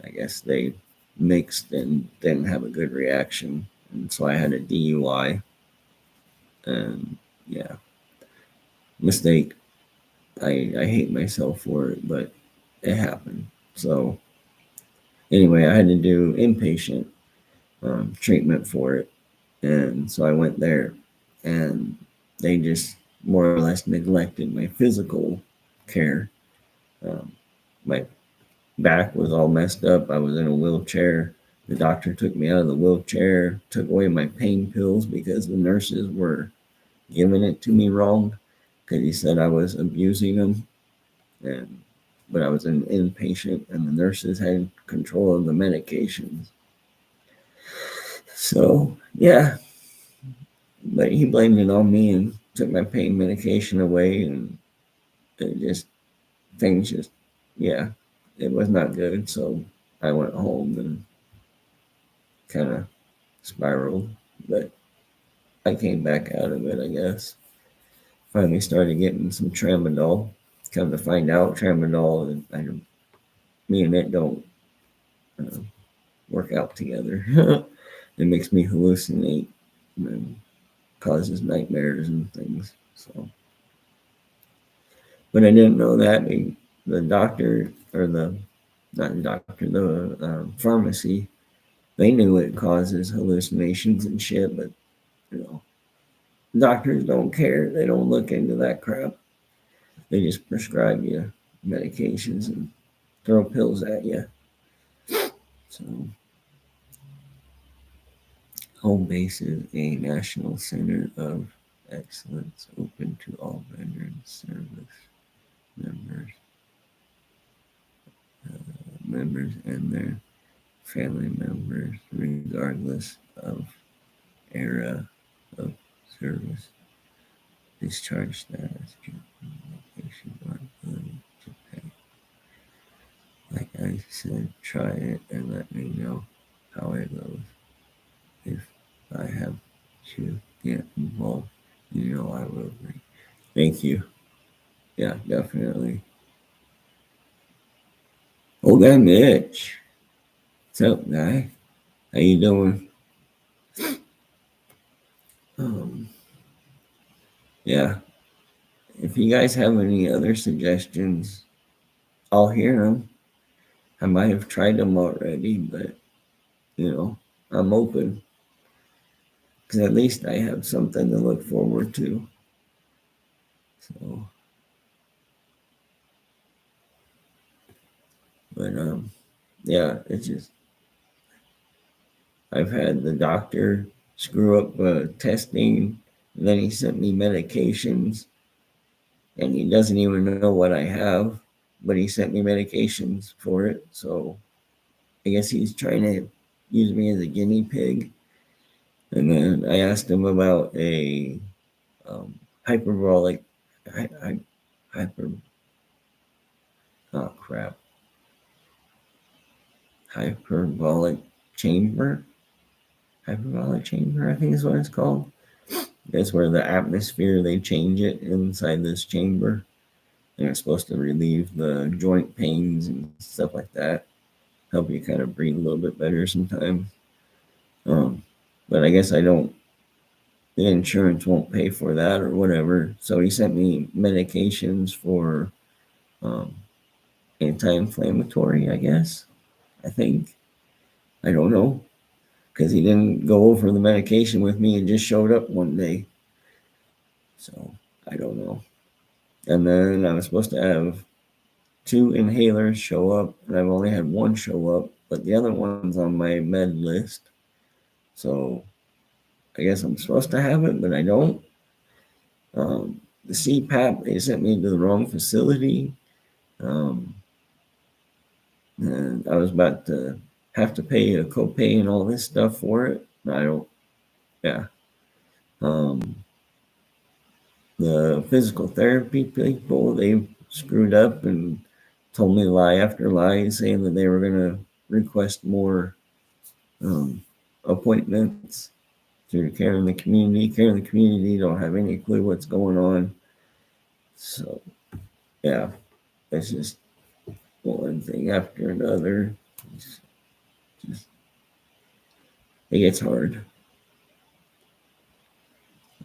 I guess they mixed and didn't have a good reaction. And so I had a DUI. And yeah, mistake. I hate myself for it, but it happened. So anyway, I had to do inpatient treatment for it. And so I went there, and they just more or less neglected my physical care. Um, my back was all messed up. I was in a wheelchair. The doctor took me out of the wheelchair, took away my pain pills because the nurses were giving it to me wrong because he said I was abusing them. And but I was an inpatient, and the nurses had control of the medications. So yeah, but he blamed it on me and took my pain medication away, and it just things just yeah, it was not good. So I went home and kind of spiraled, but I came back out of it, I guess. Finally started getting some tramadol. Come to find out, tramadol, me and it don't uh, work out together. It makes me hallucinate and causes nightmares and things. So, but I didn't know that the doctor or the not the doctor, the pharmacy, they knew it causes hallucinations and shit, but you know, doctors don't care. They don't look into that crap. They just prescribe you medications and throw pills at you. So, home base is a national center of excellence open to all veteran service members, members and their family members, regardless of era of service, discharge status, location, or ability to pay. Like I said, try it and let me know how it goes. If I have to get involved, I will be. Thank you. Yeah, definitely. Oh, that Mitch. What's up, guy? How you doing? Um, yeah. If you guys have any other suggestions, I'll hear them. I might have tried them already, but I'm open because at least I have something to look forward to. So, but yeah, it's just I've had the doctor screw up testing, and then he sent me medications, and he doesn't even know what I have, but he sent me medications for it. So I guess he's trying to use me as a guinea pig. And then I asked him about a hyperbolic, hyper, oh crap, hyperbolic chamber. Hyperbolic chamber, I think is what it's called. That's where the atmosphere, they change it inside this chamber. And it's supposed to relieve the joint pains and stuff like that. Help you kind of breathe a little bit better sometimes. But I guess the insurance won't pay for that or whatever. So he sent me medications for anti-inflammatory, I guess. I think. I don't know. Because he didn't go over the medication with me and just showed up one day. So I don't know. And then I was supposed to have 2 inhalers show up, and I've only had 1 show up, but the other one's on my med list. So I guess I'm supposed to have it, but I don't. The CPAP, they sent me to the wrong facility. And I was about to have to pay a copay and all this stuff for it. I don't. Yeah. Um, the physical therapy people, they screwed up and told me lie after lie, saying that they were going to request more um, appointments through Care in the Community. Care in the Community don't have any clue what's going on. So, yeah, it's just one thing after another. It's just, it gets hard.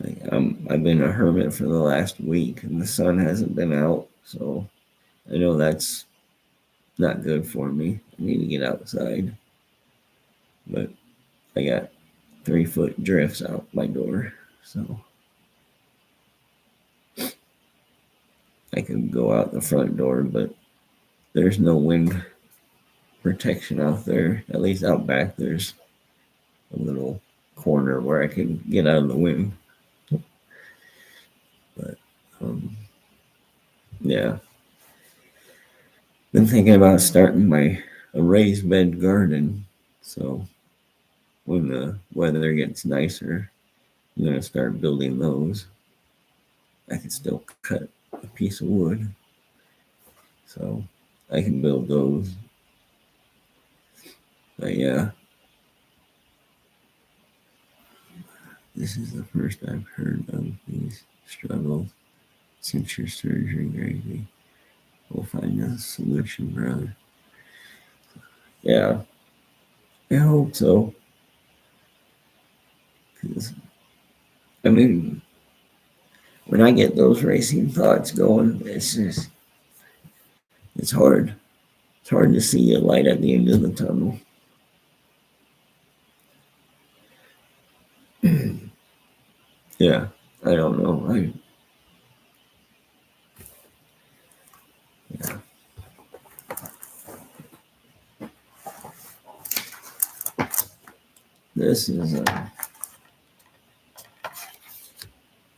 Like, I've been a hermit for the last week, and the sun hasn't been out, so I know that's not good for me. I need to get outside, but I got 3-foot drifts out my door, so I could go out the front door, but there's no wind protection out there. At least out back, there's a little corner where I can get out of the wind. But yeah, been thinking about starting a raised bed garden. So when the weather gets nicer, I'm gonna start building those. I can still cut a piece of wood, so I can build those. But yeah, this is the first I've heard of these struggles since your surgery, Gravy. We'll find a solution, brother. Yeah, I hope so. 'Cause, I mean, when I get those racing thoughts going, it's hard. It's hard to see a light at the end of the tunnel. Yeah, I don't know. Yeah. This is I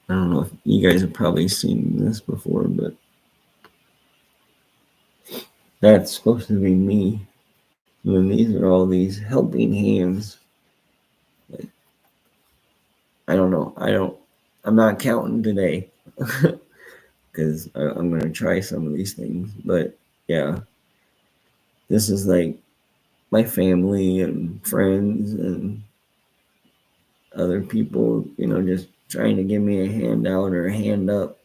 don't know if you guys have probably seen this before, but that's supposed to be me. And then these are all these helping hands. Like, I don't know. I'm not counting today because I'm going to try some of these things. But yeah, this is like my family and friends and other people, just trying to give me a hand out or a hand up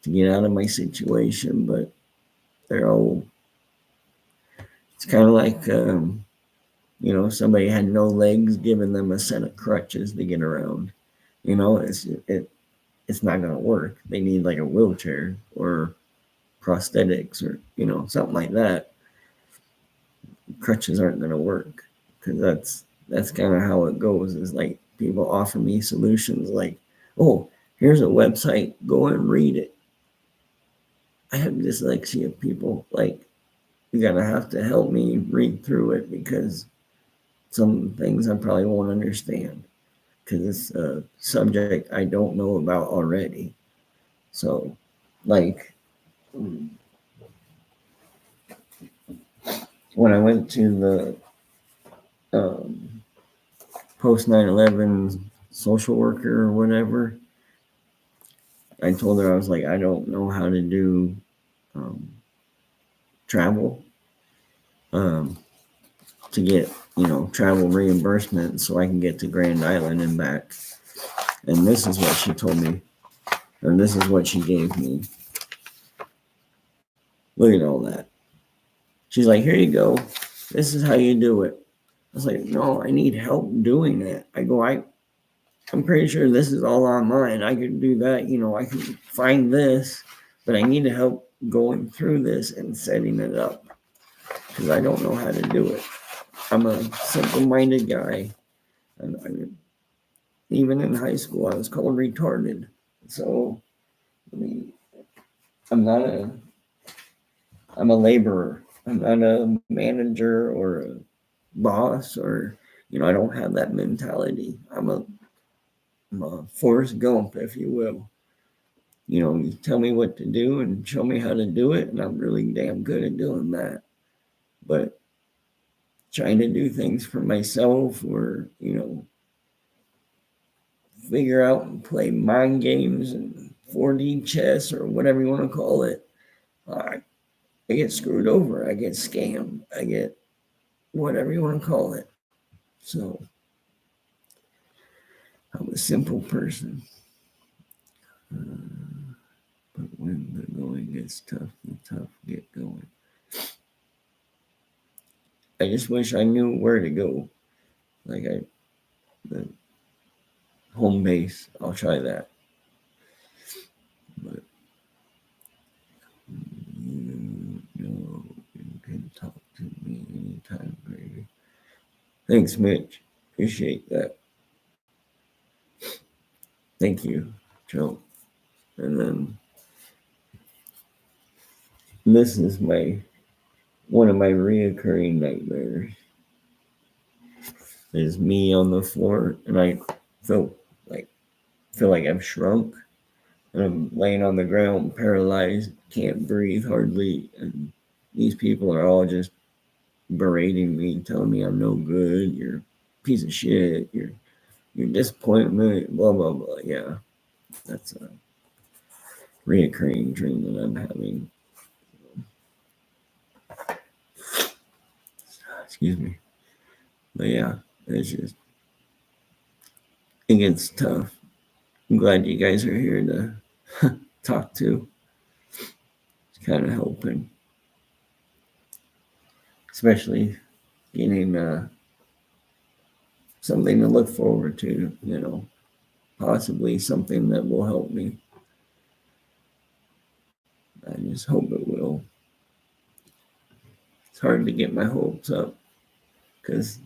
to get out of my situation. But they're all, it's kind of like, somebody had no legs, giving them a set of crutches to get around. It's not going to work. They need like a wheelchair or prosthetics or something like that. Crutches aren't going to work because that's kind of how it goes. Is like people offer me solutions like, oh, here's a website, go and read it. I have dyslexia, people. Like, you gotta have to help me read through it because some things I probably won't understand because it's a subject I don't know about already. So, like, when I went to the post 9/11 social worker or whatever, I told her, I was like, I don't know how to do travel to get travel reimbursement so I can get to Grand Island and back. And this is what she told me, or this is what she gave me. Look at all that. She's like, here you go. This is how you do it. I was like, no, I need help doing it. I go, I'm pretty sure this is all online. I could do that. I can find this, but I need help going through this and setting it up because I don't know how to do it. I'm a simple-minded guy. And even in high school, I was called retarded. So, I'm a laborer. I'm not a manager or a boss or, I don't have that mentality. I'm a Forrest Gump, if you will. You tell me what to do and show me how to do it, and I'm really damn good at doing that. But trying to do things for myself, or figure out and play mind games and 4D chess or whatever you want to call it, I get screwed over. I get scammed. I get whatever you want to call it. So I'm a simple person. But when the going gets tough, the tough get going. I just wish I knew where to go. The home base, I'll try that. But you know you can talk to me anytime, baby. Thanks, Mitch. Appreciate that. Thank you, Joe. And then this is one of my reoccurring nightmares. Is me on the floor, and I feel like I've shrunk, and I'm laying on the ground, paralyzed, can't breathe hardly, and these people are all just berating me, telling me I'm no good, you're a piece of shit, you're disappointment, blah blah blah. Yeah, that's a reoccurring dream that I'm having. Excuse me. But yeah, it gets tough. I'm glad you guys are here to talk to. It's kind of helping, especially getting something to look forward to, possibly something that will help me. I just hope it will. It's hard to get my hopes up because,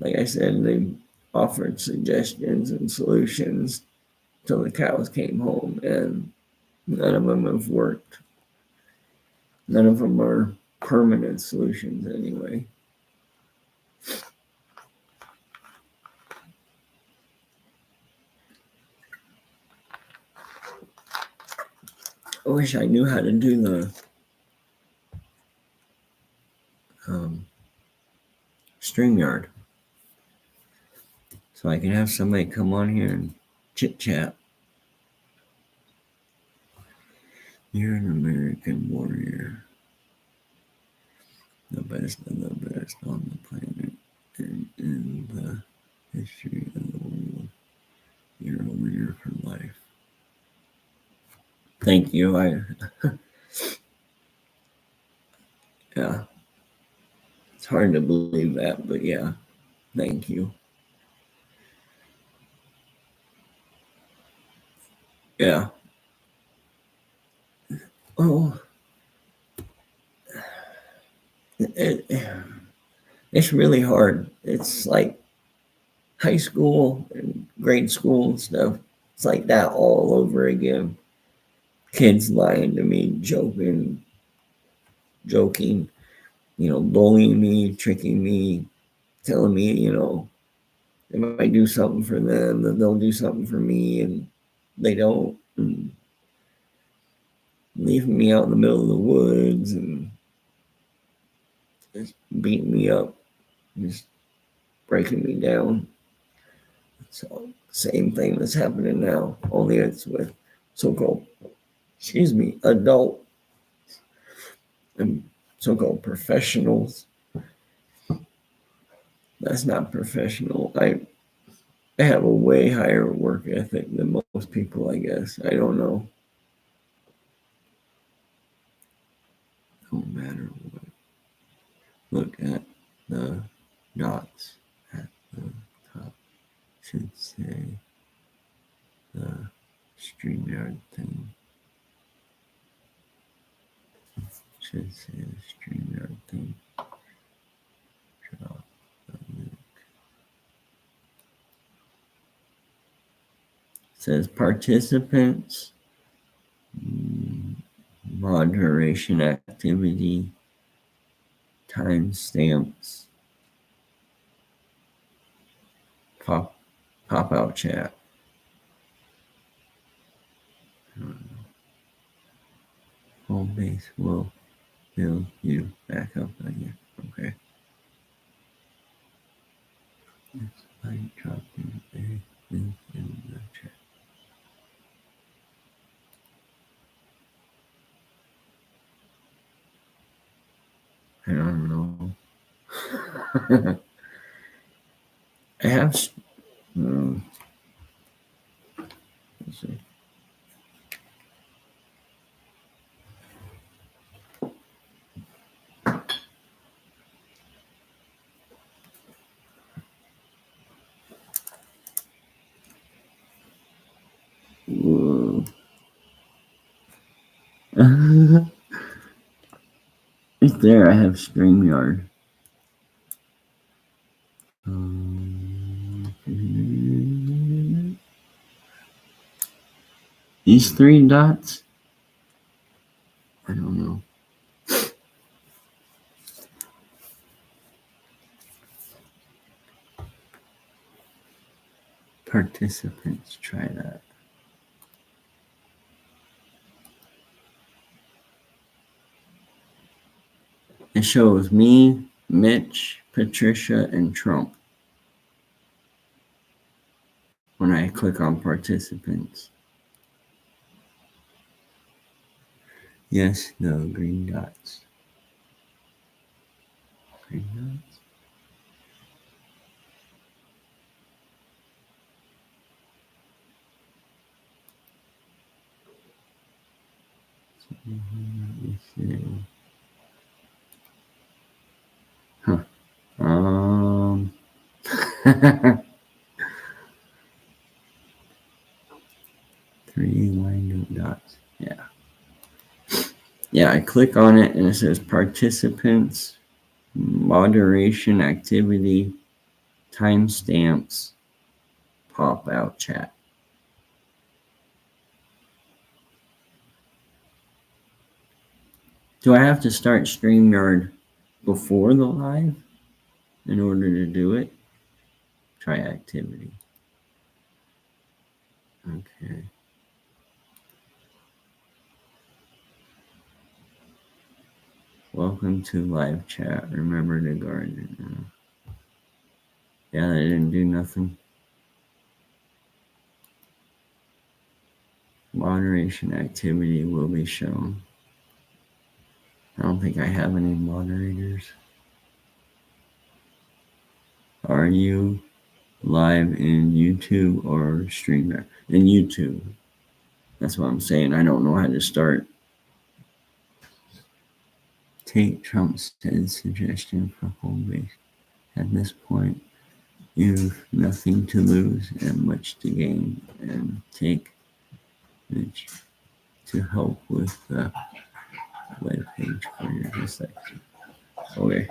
like I said, they offered suggestions and solutions till the cows came home, and none of them have worked. None of them are permanent solutions anyway. I wish I knew how to do the StreamYard so I can have somebody come on here and chit chat. You're an American warrior, the best of the best on the planet and in the history of the world. You're a warrior for life. Thank you. Yeah, it's hard to believe that, but yeah, thank you. Yeah. Oh, it's really hard. It's like high school and grade school and stuff. It's like that all over again. Kids lying to me, joking, bullying me, tricking me, telling me, if I do something for them, then they'll do something for me, and they don't. And leaving me out in the middle of the woods and just beating me up, just breaking me down. So same thing that's happening now, only it's with so-called, adult and so-called professionals. That's not professional. I have a way higher work ethic than most people, I guess. I don't know. No matter what. Look at the dots at the top. Should say the StreamYard thing. Should say the StreamYard thing. Drop the link. It says participants, moderation activity, timestamps, pop out chat. Home base will build you back up again. Okay. I dropped in in the chat. I don't know. I have. Let's see. Whoa. Right there, I have StreamYard. These three dots? I don't know. Participants, try that. It shows me, Mitch, Patricia, and Trump when I click on participants. Yes, no, green dots. Green dots. Huh. Three lined up dots. Yeah. Yeah, I click on it and it says participants, moderation activity, timestamps, pop out chat. Do I have to start StreamYard before the live in order to do it? Try activity. Okay. Welcome to live chat. Remember to garden. Yeah, they didn't do nothing. Moderation activity will be shown. I don't think I have any moderators. Are you live in YouTube or StreamYard? In YouTube. That's what I'm saying. I don't know how to start. Take Trump's suggestion for home base. At this point, you've nothing to lose and much to gain. And take Mitch to help with the web page for your dyslexia. Okay.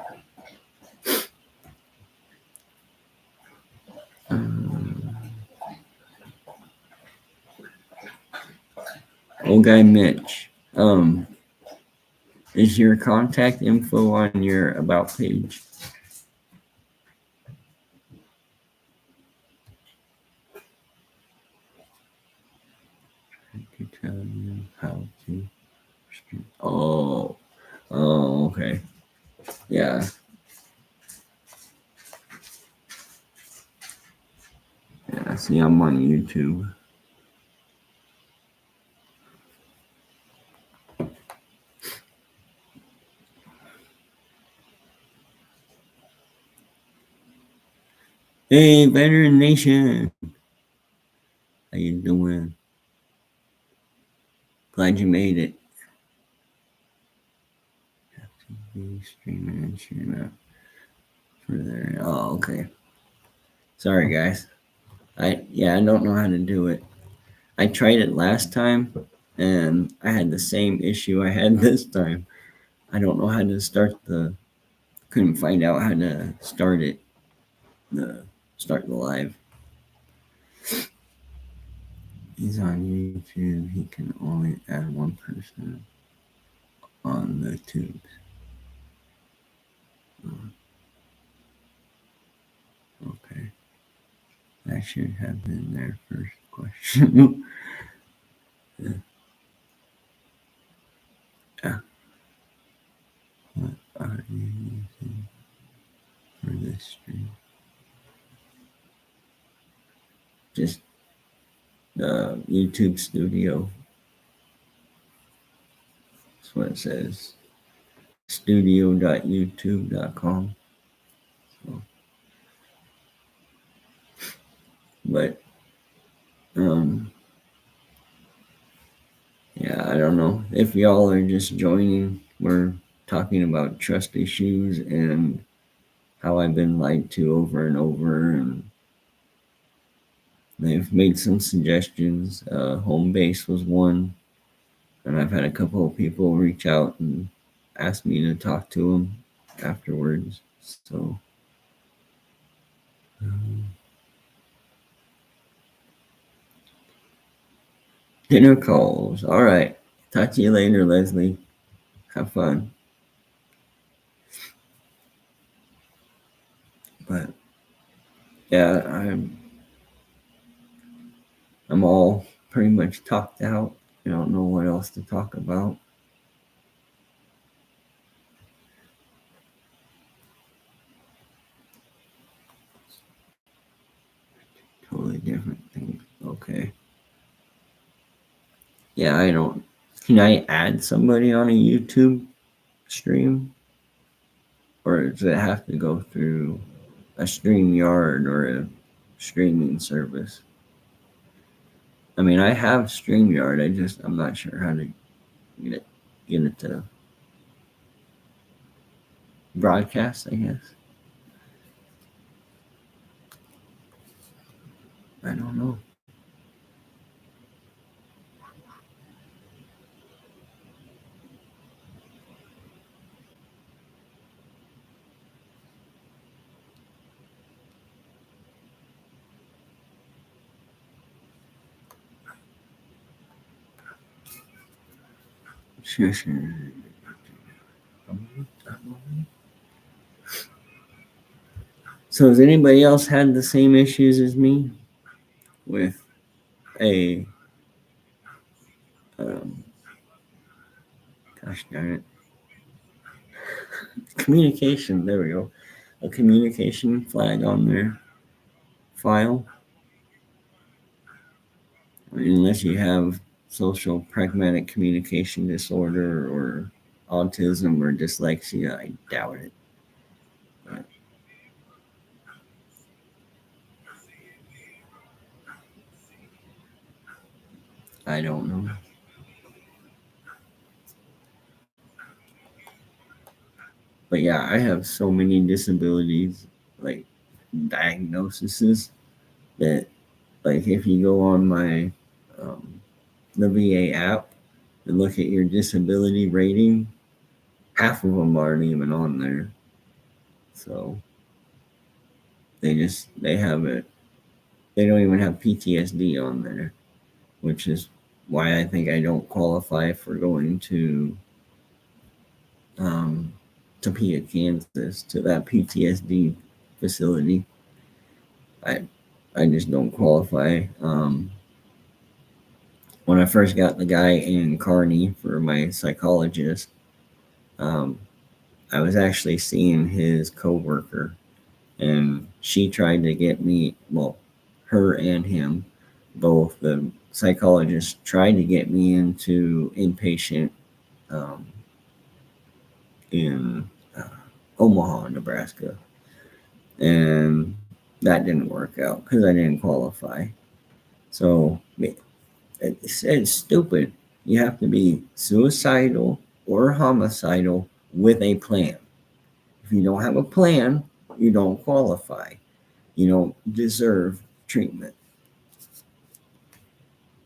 Old guy Mitch. Is your contact info on your about page? I can tell you how to stream. Oh, okay. Yeah. Yeah, see, I'm on YouTube. Hey, Veteran Nation. How you doing? Glad you made it. Have to be streaming and sharing out for there. Oh, okay. Sorry, guys. I don't know how to do it. I tried it last time, and I had the same issue I had this time. I don't know how to start couldn't find out how to start it, start the live. He's on YouTube. He can only add one person on the tubes. Okay. That should have been their first question. Yeah. What are you using for this stream? YouTube Studio. That's what it says. Studio.youtube.com. So, but yeah, I don't know if y'all are just joining. We're talking about trust issues and how I've been lied to over and over, and they've made some suggestions. Home base was one, and I've had a couple of people reach out and ask me to talk to them afterwards. So, dinner calls. All right. Talk to you later, Leslie. Have fun. But yeah, I'm all pretty much talked out. I don't know what else to talk about. Totally different things. Okay. Yeah, I don't. Can I add somebody on a YouTube stream? Or does it have to go through a StreamYard or a streaming service? I mean, I have StreamYard. I'm not sure how to get it to broadcast, I guess. I don't know. Sure. So has anybody else had the same issues as me with a um, gosh darn it, communication? There we go. A communication flag on their file. I mean, unless you have social pragmatic communication disorder or autism or dyslexia, I doubt it. But I don't know. But yeah, I have so many disabilities, like diagnoses, that like if you go on my um, the VA app and look at your disability rating, half of them aren't even on there. So they have it. They don't even have PTSD on there, which is why I think I don't qualify for going um, to Topeka, Kansas, to that PTSD facility. I I just don't qualify. When I first got the guy in Kearney for my psychologist, um, I was actually seeing his coworker, and she tried to get me. Well, her and him, both the psychologist tried to get me into inpatient um, in Omaha, Nebraska, and that didn't work out because I didn't qualify. So it's stupid. You have to be suicidal or homicidal with a plan. If you don't have a plan, you don't qualify. You don't deserve treatment.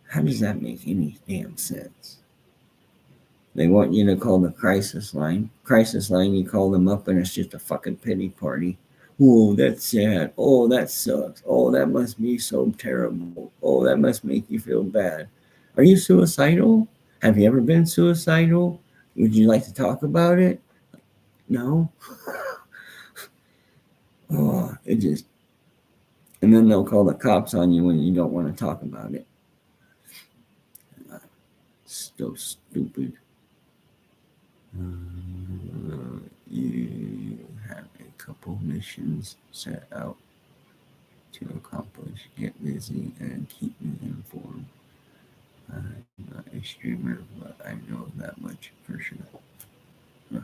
How does that make any damn sense? They want you to call the crisis line. Crisis line, you call them up and it's just a fucking pity party. Oh, that's sad. Oh, that sucks. Oh, that must be so terrible. Oh, that must make you feel bad. Are you suicidal? Have you ever been suicidal? Would you like to talk about it? No. Oh, it just. And then they'll call the cops on you when you don't want to talk about it. So stupid. You have a couple missions set out to accomplish. Get busy and keep me informed. I'm not a streamer, but I know that much for sure. Huh.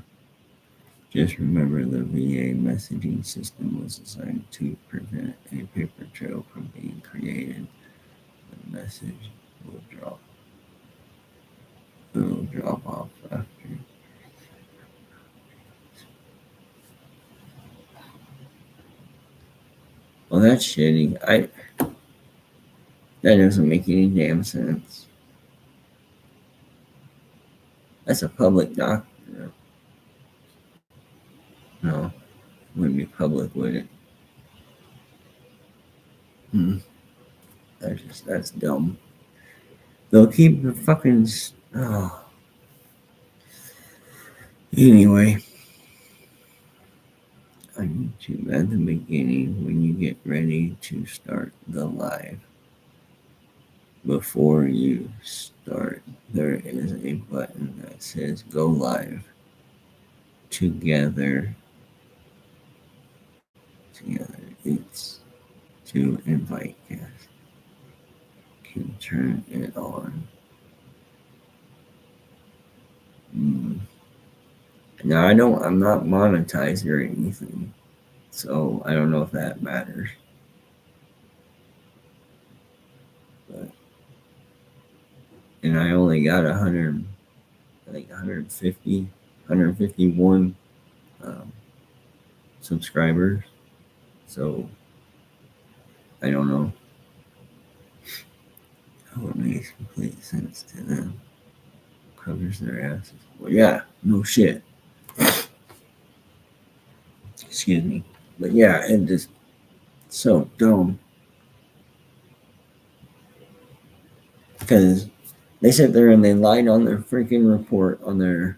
Just remember the VA messaging system was designed to prevent a paper trail from being created. The message will drop off after. Well, that's shitty. That doesn't make any damn sense. That's a public document. No, it wouldn't be public, would it? That's dumb. They'll keep the fucking. Oh. Anyway, I need to at the beginning when you get ready to start the live. Before you start, there is a button that says go live. Together, it's to invite guests. Can turn it on. Now I'm not monetized or anything, so I don't know if that matters. But, and I only got 151 subscribers, so I don't know. Oh, it makes complete sense to them. Covers their asses. Well, yeah, no shit. Excuse me. But yeah, it just so dumb. Because they sit there and they lied on their freaking report, on their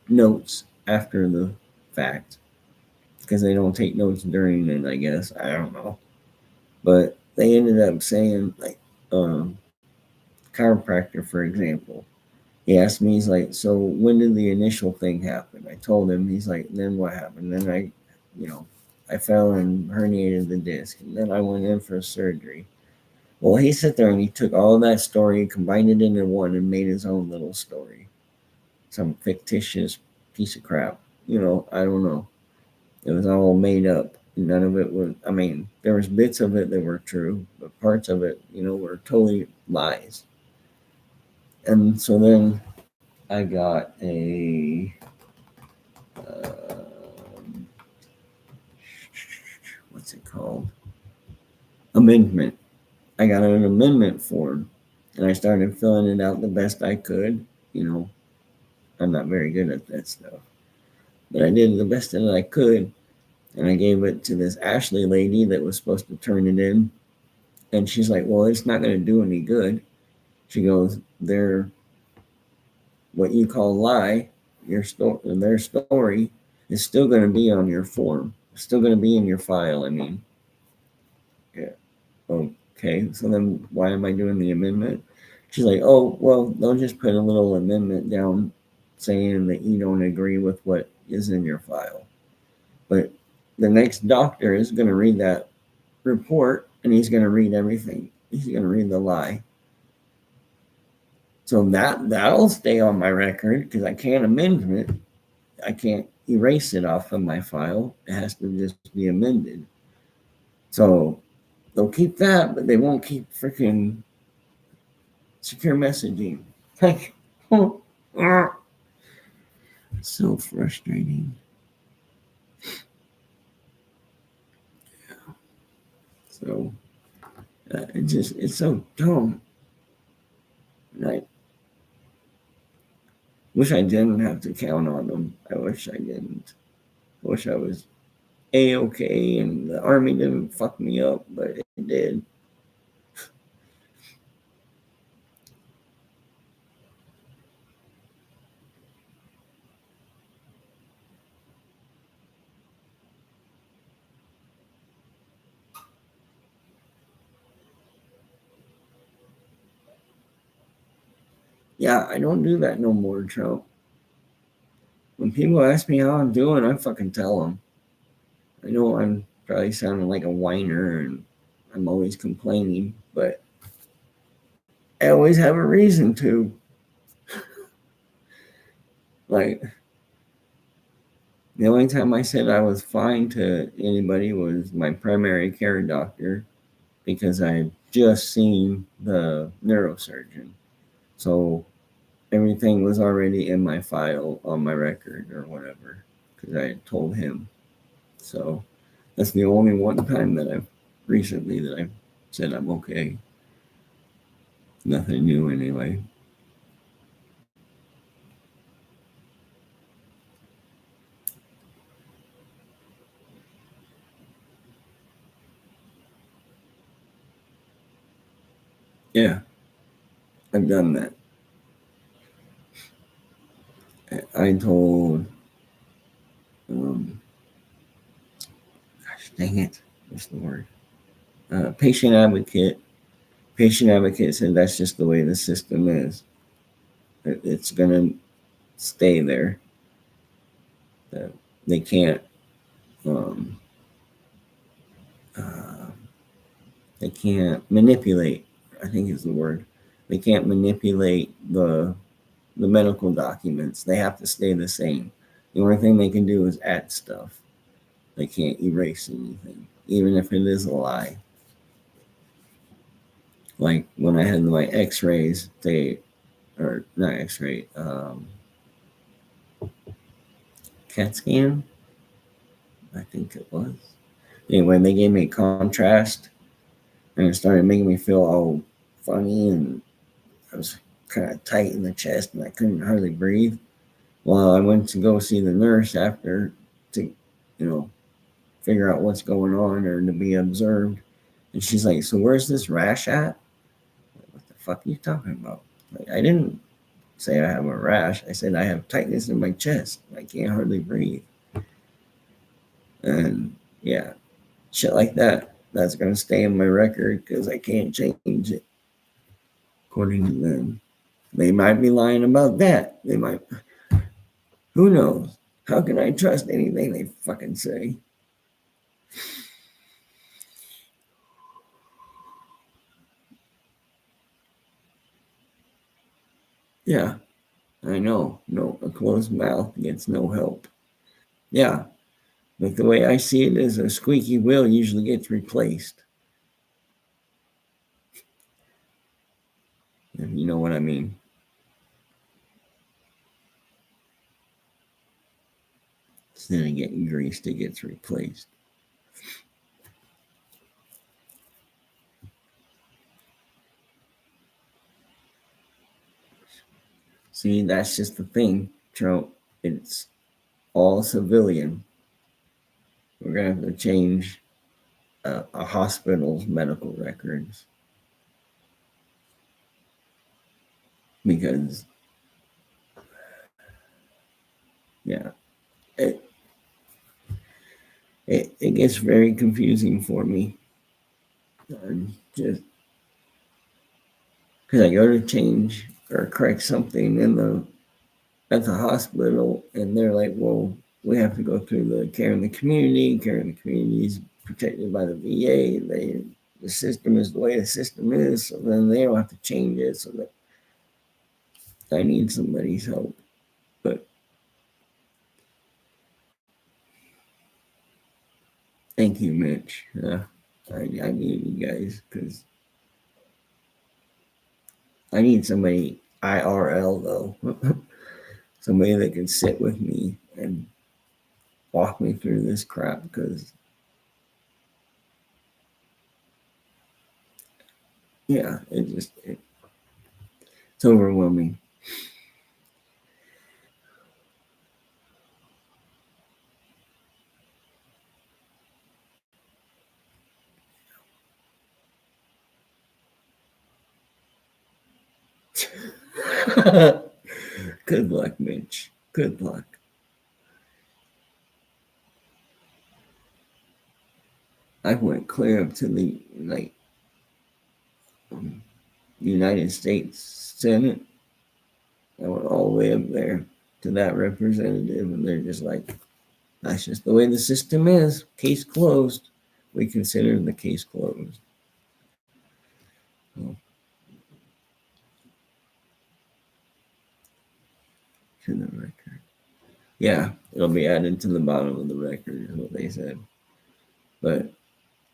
notes after the fact. Because they don't take notes during it, I guess. I don't know. But they ended up saying, like, chiropractor, for example. He asked me, he's like, so when did the initial thing happen? I told him, he's like, then what happened? Then I fell and herniated the disc. And then I went in for surgery. Well, he sat there and he took all of that story, combined it into one, and made his own little story. Some fictitious piece of crap. I don't know. It was all made up. None of it was, there was bits of it that were true, but parts of it, were totally lies. And so then I got a what's it called? Amendment. I got an amendment form, and I started filling it out the best I could. I'm not very good at that stuff, but I did the best that I could, and I gave it to this Ashley lady that was supposed to turn it in, and she's like, "Well, it's not going to do any good." She goes, "They're what you call lie, their story is still going to be on your form. It's still going to be in your file. Yeah. Okay. So then why am I doing the amendment?" She's like, "Oh, well, they'll just put a little amendment down saying that you don't agree with what is in your file. But the next doctor is going to read that report and he's going to read everything. He's going to read the lie. So that'll stay on my record because I can't amend it. I can't erase it off of my file. It has to just be amended. So they'll keep that, but they won't keep freaking secure messaging. Like, so frustrating. Yeah. So it's so dumb. And I wish I didn't have to count on them. I wish I didn't. I wish I was A-okay and the army didn't fuck me up, but it did. Yeah, I don't do that no more, Trump. When people ask me how I'm doing, I fucking tell them. I know I'm probably sounding like a whiner and I'm always complaining, but I always have a reason to. Like, the only time I said I was fine to anybody was my primary care doctor because I had just seen the neurosurgeon. So everything was already in my file on my record or whatever because I had told him. So that's the only one time that I've recently that I've said I'm okay. Nothing new anyway. Yeah, I've done that. I told, um, gosh dang it, what's the word? Patient advocate. Patient advocate said that's just the way the system is. It's going to stay there. That they can't um, uh, they can't manipulate. I think is the word. They can't manipulate the medical documents. They have to stay the same. The only thing they can do is add stuff. They can't erase anything, even if it is a lie. Like when I had my X-rays, they or not X-ray, CAT scan. I think it was. Anyway, they gave me contrast, and it started making me feel all funny, and I was kind of tight in the chest, and I couldn't hardly breathe. Well, I went to go see the nurse after to, figure out what's going on or to be observed. And she's like, "So where's this rash at?" Like, what the fuck are you talking about? Like, I didn't say I have a rash. I said I have tightness in my chest. I can't hardly breathe. And yeah, shit like that. That's gonna stay in my record because I can't change it. According to them, they might be lying about that. They might. Who knows? How can I trust anything they fucking say? Yeah, I know. No, a closed mouth gets no help. Yeah, like the way I see it is a squeaky wheel usually gets replaced. If you know what I mean. Instead of getting greased, it gets replaced. See, that's just the thing, Trump. It's all civilian. We're gonna have to change a hospital's medical records because, yeah, it it gets very confusing for me. Just because I go to change or correct something in the at the hospital, and they're like, "Well, we have to go through the care in the community. Care in the community is protected by the VA. The system is the way the system is, so then they don't have to change it. So that I need somebody's help." But thank you, Mitch. I need you guys because I need somebody IRL though, somebody that can sit with me and walk me through this crap because yeah, it's overwhelming. Good luck, Mitch. Good luck. I went clear up to the um, United States Senate. I went all the way up there to that representative, and they're just like, "That's just the way the system is. Case closed. We consider the case closed." So, to the record. Yeah, it'll be added to the bottom of the record, is what they said. But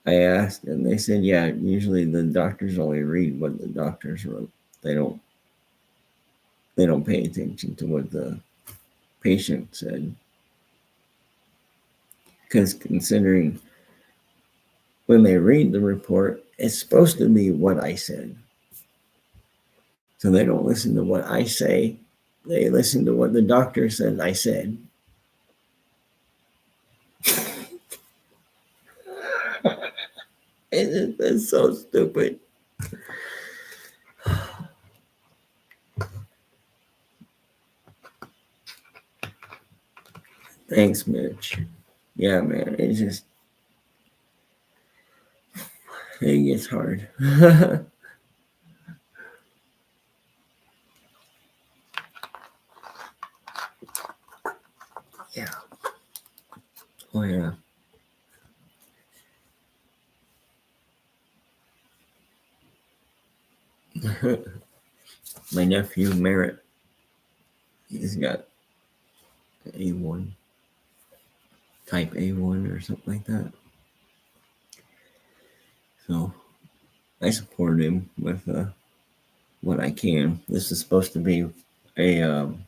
I asked, and they said, yeah, usually the doctors only read what the doctors wrote. They don't. They don't pay attention to what the patient said, because considering when they read the report, it's supposed to be what I said. So they don't listen to what I say. They listen to what the doctor said I said. It's so stupid. Thanks, Mitch. Yeah, man. It gets hard. Yeah. Oh, yeah. My nephew Merritt, he's got A1, type A1 or something like that. So I support him with what I can. This is supposed to be a um,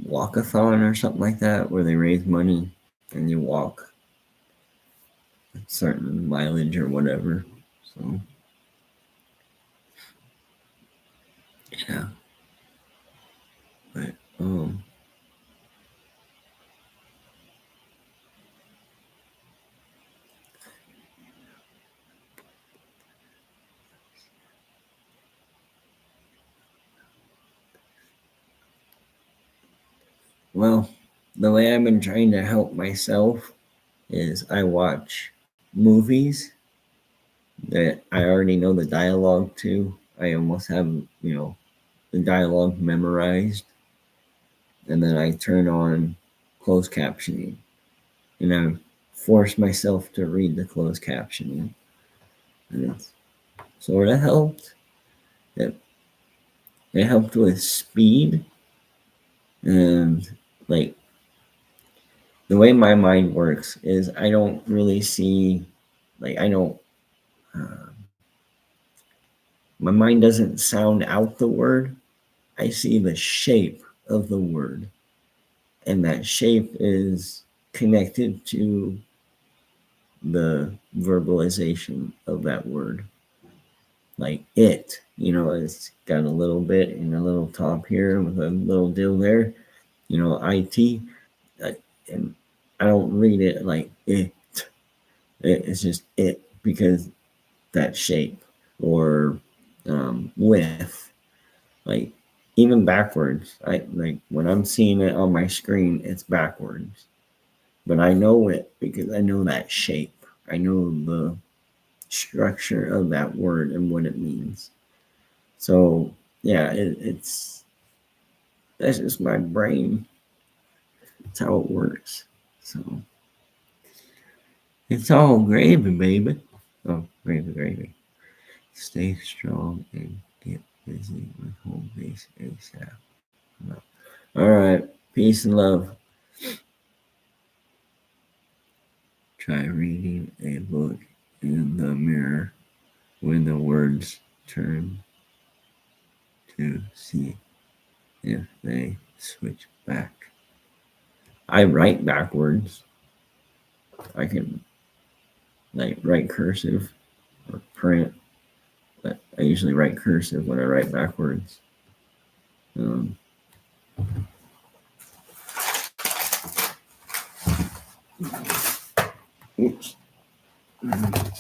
walkathon or something like that, where they raise money and you walk a certain mileage or whatever. So yeah, but well, the way I've been trying to help myself is I watch movies that I already know the dialogue to. I almost have, the dialogue memorized. And then I turn on closed captioning. And I force myself to read the closed captioning. And it's sort of helped. It helped with speed. And like the way my mind works is I don't really see, like, I don't, uh, my mind doesn't sound out the word. I see the shape of the word. And that shape is connected to the verbalization of that word. Like it's got a little bit and a little top here with a little dill there, IT. And I don't read it like it. It's just it because that shape or with, like, even backwards. I like when I'm seeing it on my screen, it's backwards, but I know it because I know that shape. I know the structure of that word and what it means. So yeah, it's that's just my brain. It's how it works. So it's all gravy, baby. Oh, gravy, gravy. Stay strong and get busy with home base ASAP. All right. Peace and love. Try reading a book in the mirror when the words turn to see if they switch back. I write backwards. I can like write cursive or print, but I usually write cursive when I write backwards. Um, oops. Let's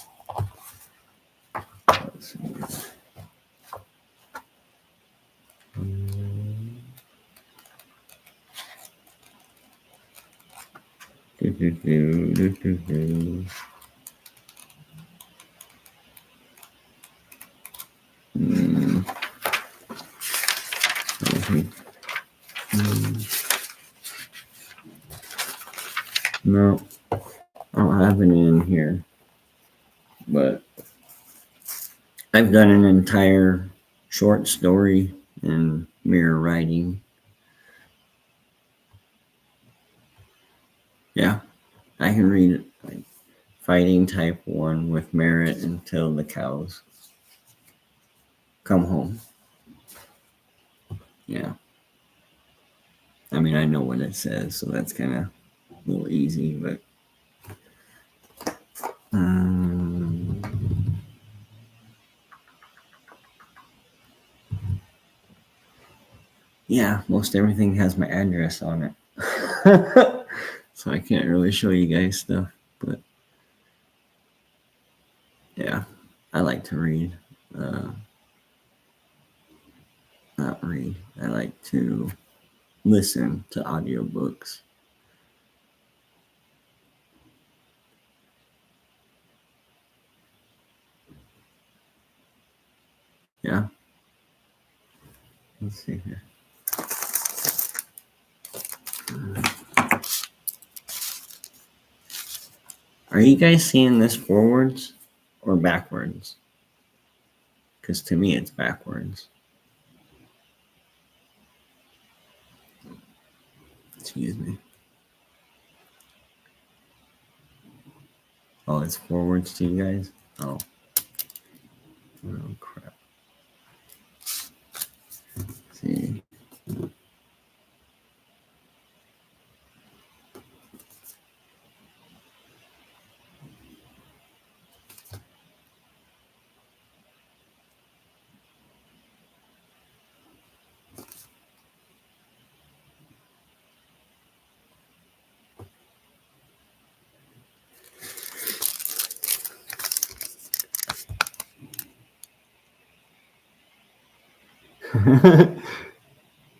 see. Do, do, do, do, do, do. Okay. No, I don't have any in here, but I've done an entire short story in mirror writing. Yeah, I can read it. Like fighting type 1 with merit until the cows come home. Yeah. I mean, I know what it says, so that's kind of a little easy, but um, yeah, most everything has my address on it. So I can't really show you guys stuff, but yeah, I like to read. Uh, Not read. I like to listen to audiobooks. Yeah. Let's see here. Are you guys seeing this forwards or backwards? Because to me, it's backwards. Excuse me. Oh, it's forwards to you guys? Oh. Oh, crap. Let's see.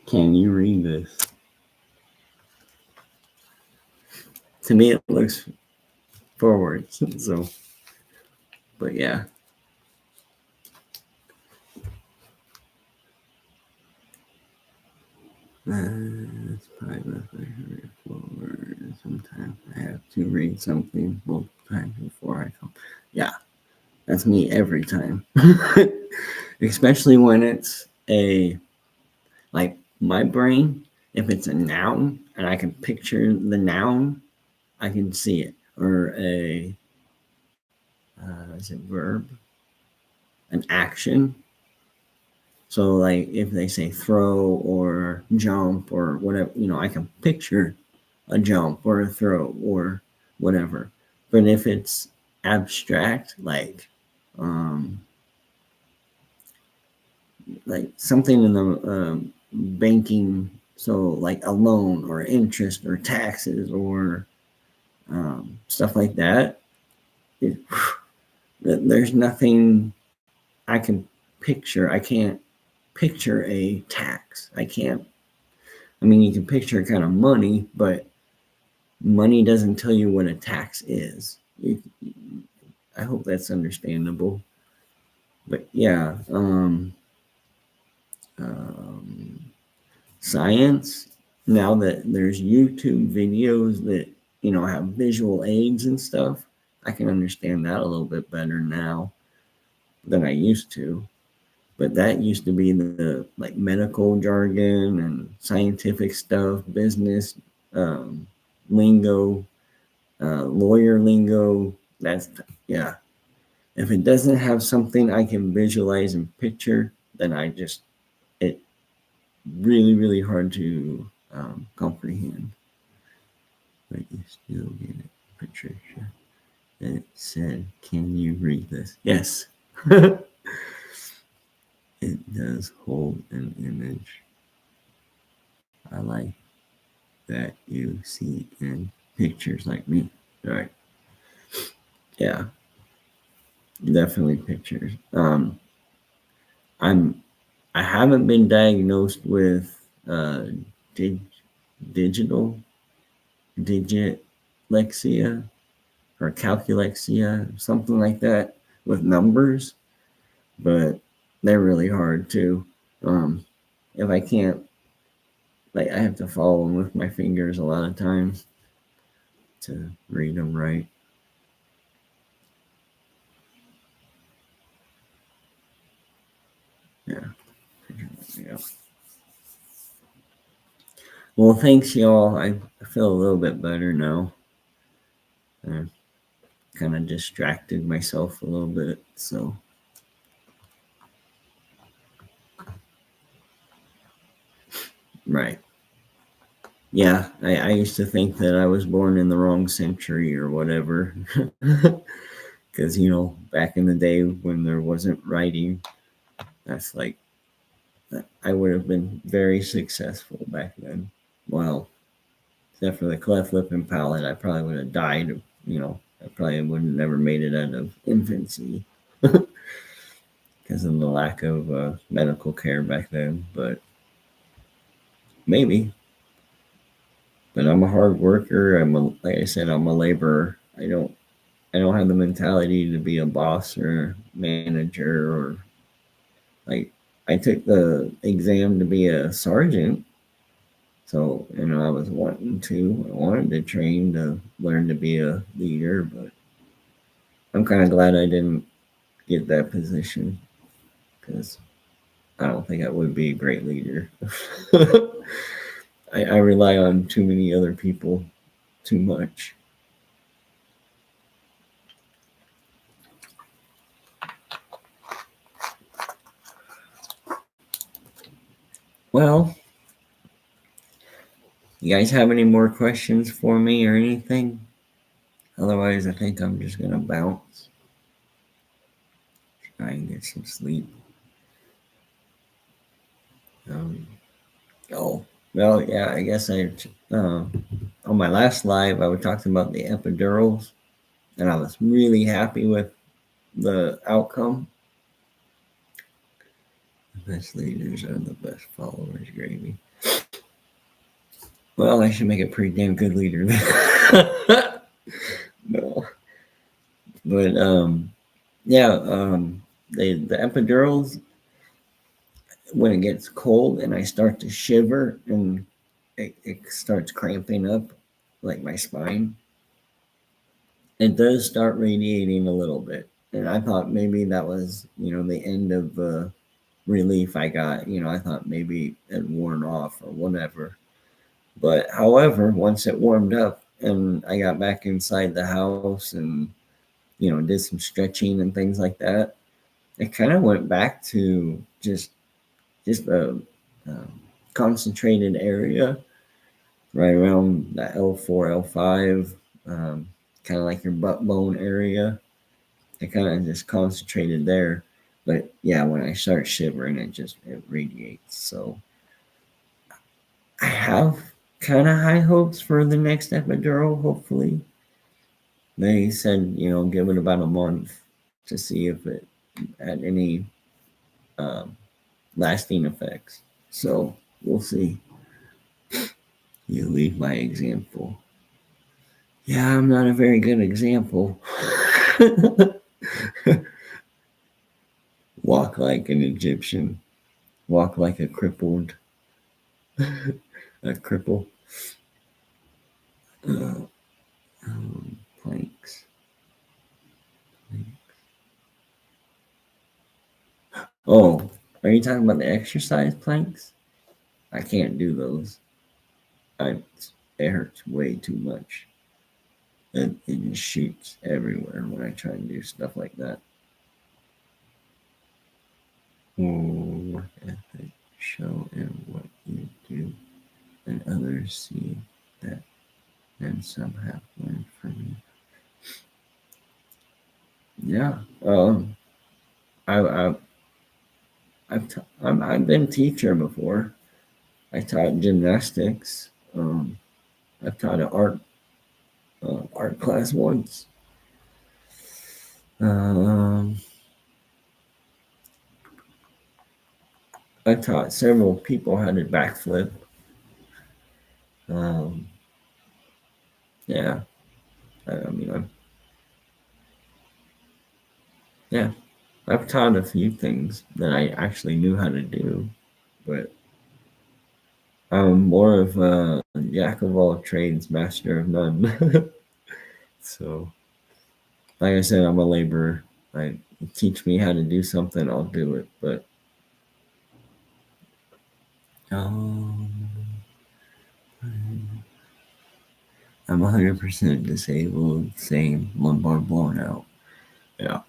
Can you read this? To me, it looks forwards. So, but yeah. It's probably forward. Sometimes I have to read something both times before I come. Yeah, that's me every time. Especially when it's like my brain, if it's a noun and I can picture the noun, I can see it. Or is it verb? An action. So like if they say throw or jump or whatever, I can picture a jump or a throw or whatever. But if it's abstract, um, like something in the banking, so like a loan or interest or taxes or stuff like that, it, there's nothing I can picture. I can't picture a tax. I can't. I mean, you can picture kind of money, but money doesn't tell you what a tax is. I hope that's understandable. But yeah, um, science. Now that there's YouTube videos that have visual aids and stuff, I can understand that a little bit better now than I used to. But that used to be the like medical jargon and scientific stuff, business lingo, lawyer lingo. That's yeah. If it doesn't have something I can visualize and picture, then it really really hard to comprehend. But you still get it, Patricia. It said, "Can you read this?" Yes. It does hold an image. I like that you see in pictures like me. All right. Yeah, definitely pictures. I'm I haven't been diagnosed with dig, digital digitlexia or calculexia, something like that with numbers, but they're really hard too. If I can't, like, I have to follow them with my fingers a lot of times to read them right. Yeah. Well, thanks, y'all. I feel a little bit better now. I kind of distracted myself a little bit. So, right. Yeah, I used to think that I was born in the wrong century or whatever. Because, back in the day when there wasn't writing, that's like, I would have been very successful back then. Well, except for the cleft lip and palate, I probably would have died. I probably would have never made it out of infancy because of the lack of medical care back then. But maybe. But I'm a hard worker. Like I said, I'm a laborer. I don't have the mentality to be a boss or manager or like. I took the exam to be a sergeant. So, I wanted to train to learn to be a leader, but I'm kind of glad I didn't get that position because I don't think I would be a great leader. I rely on too many other people too much. Well, you guys have any more questions for me or anything? Otherwise, I think I'm just going to bounce, try and get some sleep. Um, oh, well, yeah, I guess on my last live, I was talking about the epidurals, and I was really happy with the outcome. The best leaders are the best followers, gravy. Well, I should make a pretty damn good leader. No, but yeah, the epidurals, when it gets cold and I start to shiver and it starts cramping up like my spine, it does start radiating a little bit. And I thought maybe that was, the end of the relief I got. I thought maybe it worn off or whatever. But however, once it warmed up and I got back inside the house and, did some stretching and things like that, it kind of went back to just a concentrated area right around the L4, L5, kind of like your butt bone area. It kind of just concentrated there. But yeah, when I start shivering, it radiates. So I have kind of high hopes for the next epidural, hopefully. They said, give it about a month to see if it had any um, lasting effects. So we'll see. You lead by example. Yeah, I'm not a very good example. Walk like an Egyptian. Walk like a crippled. A cripple. Uh, planks. Oh, are you talking about the exercise planks? I can't do those. I it hurts way too much. It just shoots everywhere when I try and do stuff like that. Work ethic, show in what you do, and others see that, and some have learned from you. Yeah, I, I I've been a teacher before. I taught gymnastics. I've taught an art class once. Um, I taught several people how to backflip. Um, yeah, I mean, yeah, I've taught a few things that I actually knew how to do, but I'm more of a jack of all trades, master of none. So, like I said, I'm a laborer. Like, teach me how to do something, I'll do it. But Um, I'm 100% disabled. Same, lumbar blown out. Yeah.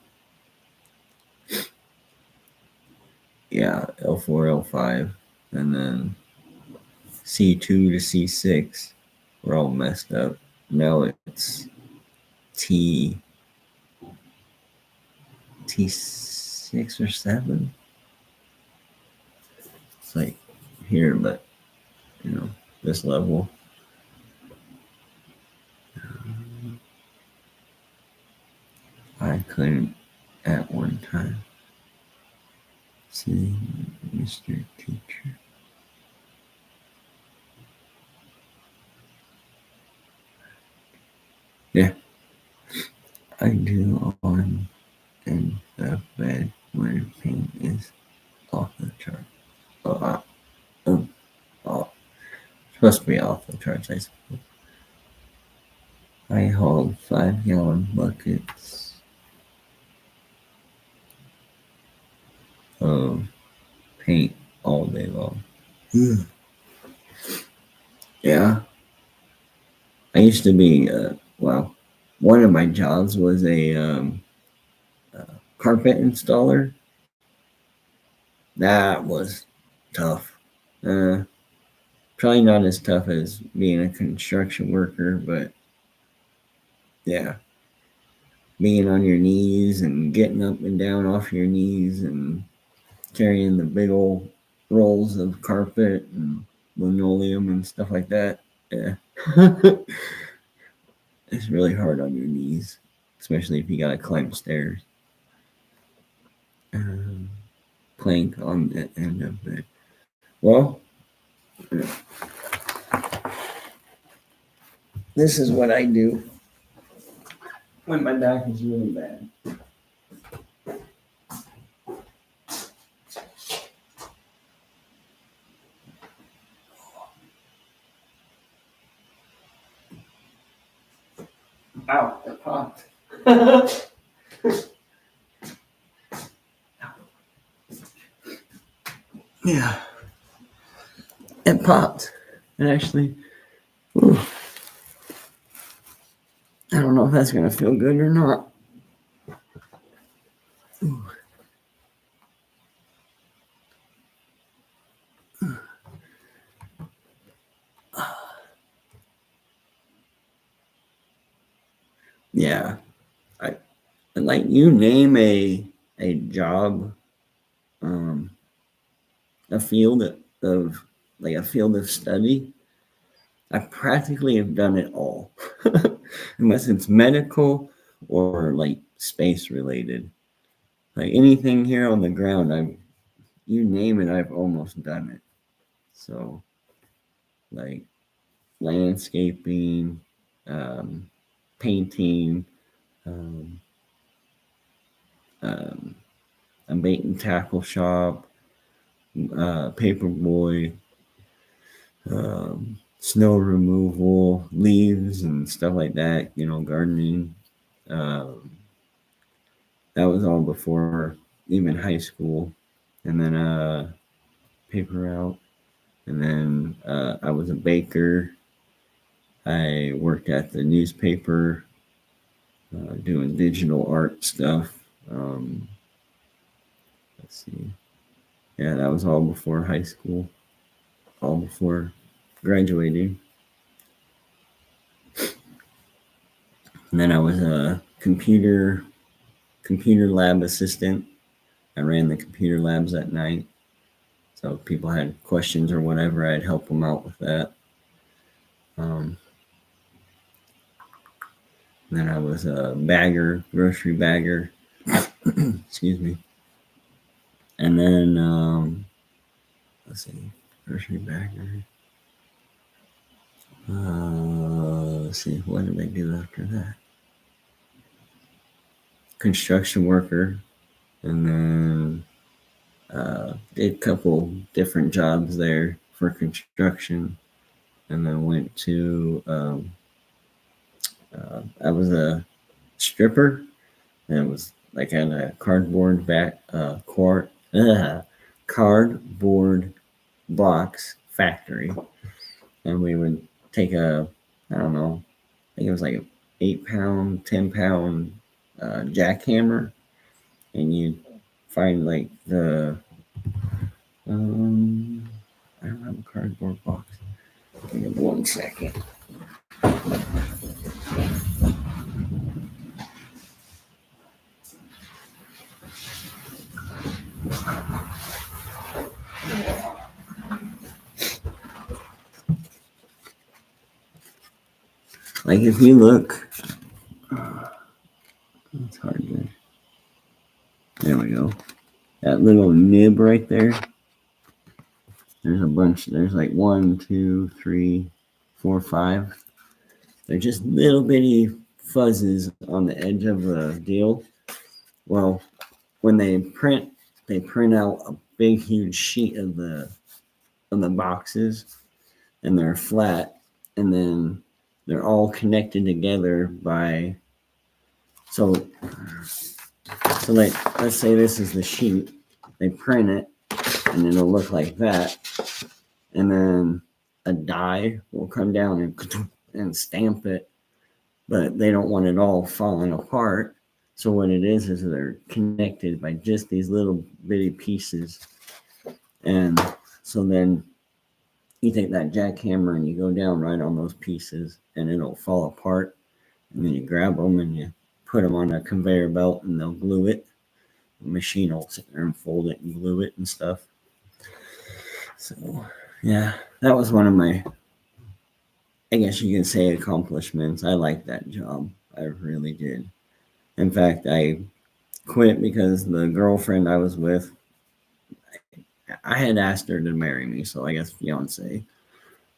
Yeah, L4, L5, and then C2 to C6 were all messed up. Now it's T T6 or 7. It's like here, but this level. I couldn't at one time see Mr. Teacher. Yeah, I do on in the bed when pain is off the chart. Oh, oh, oh, supposed to be off the charts, I suppose. I hauled 5-gallon buckets of paint all day long. Yeah, I used to be, well, one of my jobs was a carpet installer. That was tough. Uh, Probably not as tough as being a construction worker, but yeah, being on your knees and getting up and down off your knees and carrying the big old rolls of carpet and linoleum and stuff like that. Yeah. It's really hard on your knees, especially if you gotta climb stairs. Um, Plank on the end of it. Well, this is what I do when my back is really bad. Ow, it popped. Yeah, it popped. And actually, ooh, I don't know if that's gonna feel good or not. Ooh. Yeah, I like you name a job, um, a field of like a field of study. I practically have done it all, unless it's medical or like space related. Like anything here on the ground, you name it, I've almost done it. So like landscaping, um, painting, um, um, a bait and tackle shop, paper boy, snow removal, leaves and stuff like that. Gardening. Um, that was all before even high school, and then paper route, and then I was a baker. I worked at the newspaper doing digital art stuff. Let's see. Yeah, that was all before high school, all before graduating. And then I was a computer lab assistant. I ran the computer labs at night. So if people had questions or whatever, I'd help them out with that. Um, then I was a bagger, grocery bagger. Excuse me. And then let's see, grocery bagger. Let's see, what did I do after that? Construction worker, and then did a couple different jobs there for construction, and then went to I was a stripper, and it was like on a cardboard cardboard blocks factory, and we would take I don't know, I think it was like a 8 pound, 10 pound jackhammer, and you find like um, I don't have a cardboard box. Give me 1 second. Like if you look, it's hard to. There we go. That little nib right there. There's a bunch. There's like 1, 2, 3, 4, 5. They're just little bitty fuzzes on the edge of the deal. Well, when they print out a big, huge sheet of the boxes, and they're flat, and then they're all connected together by. So like, let's say this is the sheet. They print it, and it'll look like that, and then a die will come down and stamp it, but they don't want it all falling apart. So what it is they're connected by just these little bitty pieces. And so then you take that jackhammer and you go down right on those pieces, and it'll fall apart. And then you grab them and you put them on a conveyor belt, and they'll glue it. The machine will sit there and fold it and glue it and stuff. So yeah, that was one of my, I guess you can say, accomplishments. I liked that job. I really did. In fact, I quit because the girlfriend I was with, I had asked her to marry me, so I guess fiance.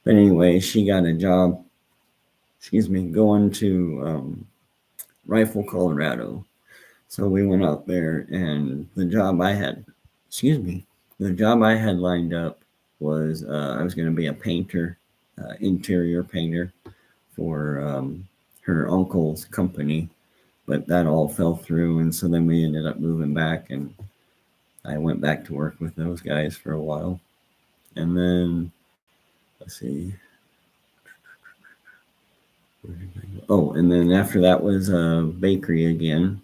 But anyway, she got a job, going to Rifle, Colorado. So we went out there, and the job I had lined up was I was going to be a painter, interior painter for her uncle's company, but that all fell through, and so then we ended up moving back, and I went back to work with those guys for a while. And then, let's see. Oh, and then after that was a bakery again.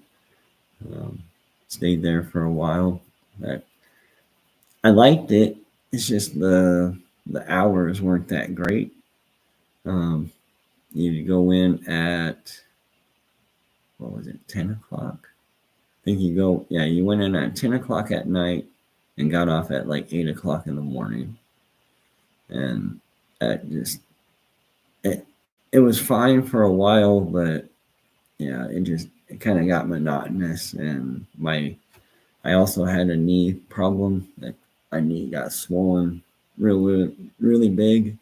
Stayed there for a while. I liked it. It's just the hours weren't that great. You go in at, what was it, 10 o'clock? I think you went in at 10 o'clock at night and got off at like 8 o'clock in the morning. And it was fine for a while, but yeah, it kind of got monotonous. And I also had a knee problem. That my knee got swollen really, really big,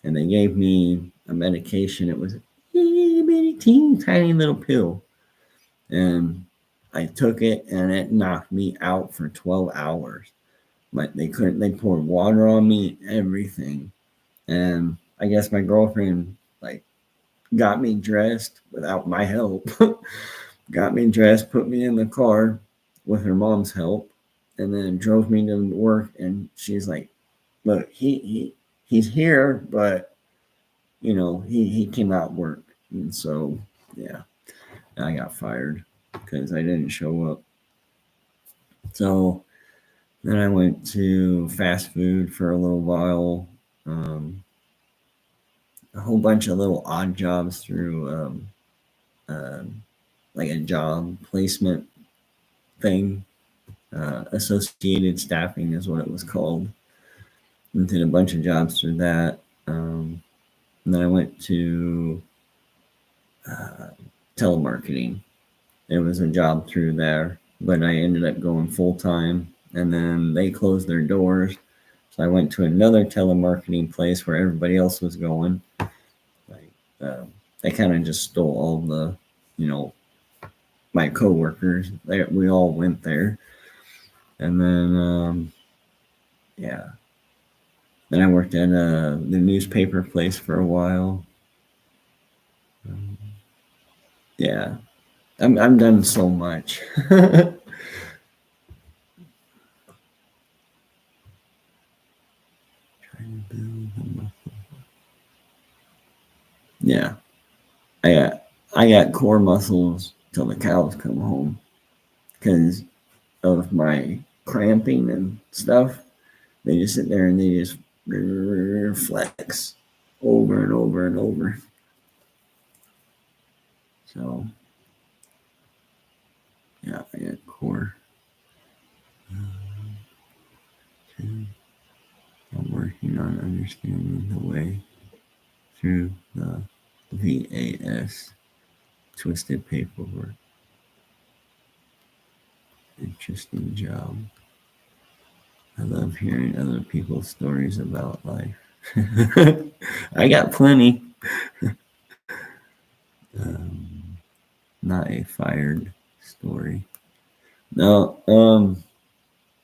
and they gave me a medication. It was a teeny tiny little pill, and I took it, and it knocked me out for 12 hours. But they poured water on me, everything. And I guess my girlfriend like got me dressed without my help. Got me dressed, put me in the car with her mom's help, and then drove me to work. And she's like, "Look, he's here, but he cannot work." And so yeah, I got fired because I didn't show up. So then I went to fast food for a little while. A whole bunch of little odd jobs through like a job placement thing. Associated staffing is what it was called. And did a bunch of jobs through that. And then I went to telemarketing. It was a job through there, but I ended up going full time. And then they closed their doors. So I went to another telemarketing place where everybody else was going. They kind of just stole all the, my coworkers. We all went there. And then, yeah. Then I worked at the newspaper place for a while. Yeah. I'm done so much. Yeah, I got core muscles till the cows come home because of my cramping and stuff. They just sit there and they just flex over and over and over. So yeah, I got core. I'm working on understanding the way through the VAS twisted paperwork. Interesting job. I love hearing other people's stories about life. I got plenty. Um, Not a fired story. No,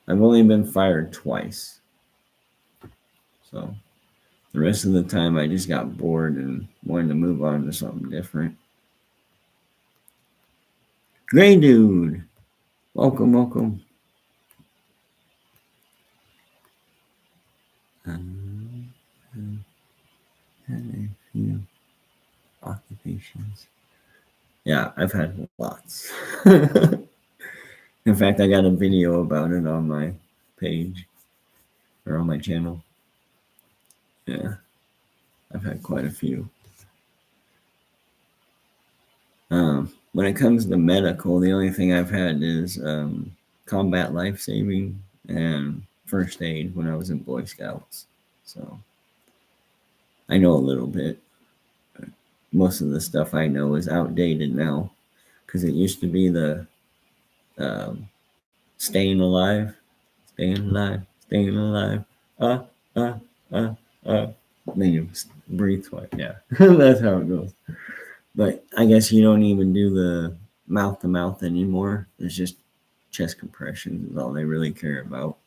I've only been fired twice. So the rest of the time I just got bored and wanted to move on to something different. Gray dude, welcome, welcome. Had a few occupations. Yeah, I've had lots. In fact, I got a video about it on my page or on my channel. Yeah, I've had quite a few. When it comes to medical, the only thing I've had is combat life saving and first aid when I was in Boy Scouts. So I know a little bit. Most of the stuff I know is outdated now because it used to be the um, staying alive, staying alive, staying alive. Uh, uh, uh, Then you breathe twice. Yeah, that's how it goes. But I guess you don't even do the mouth to mouth anymore. It's just chest compressions is all they really care about,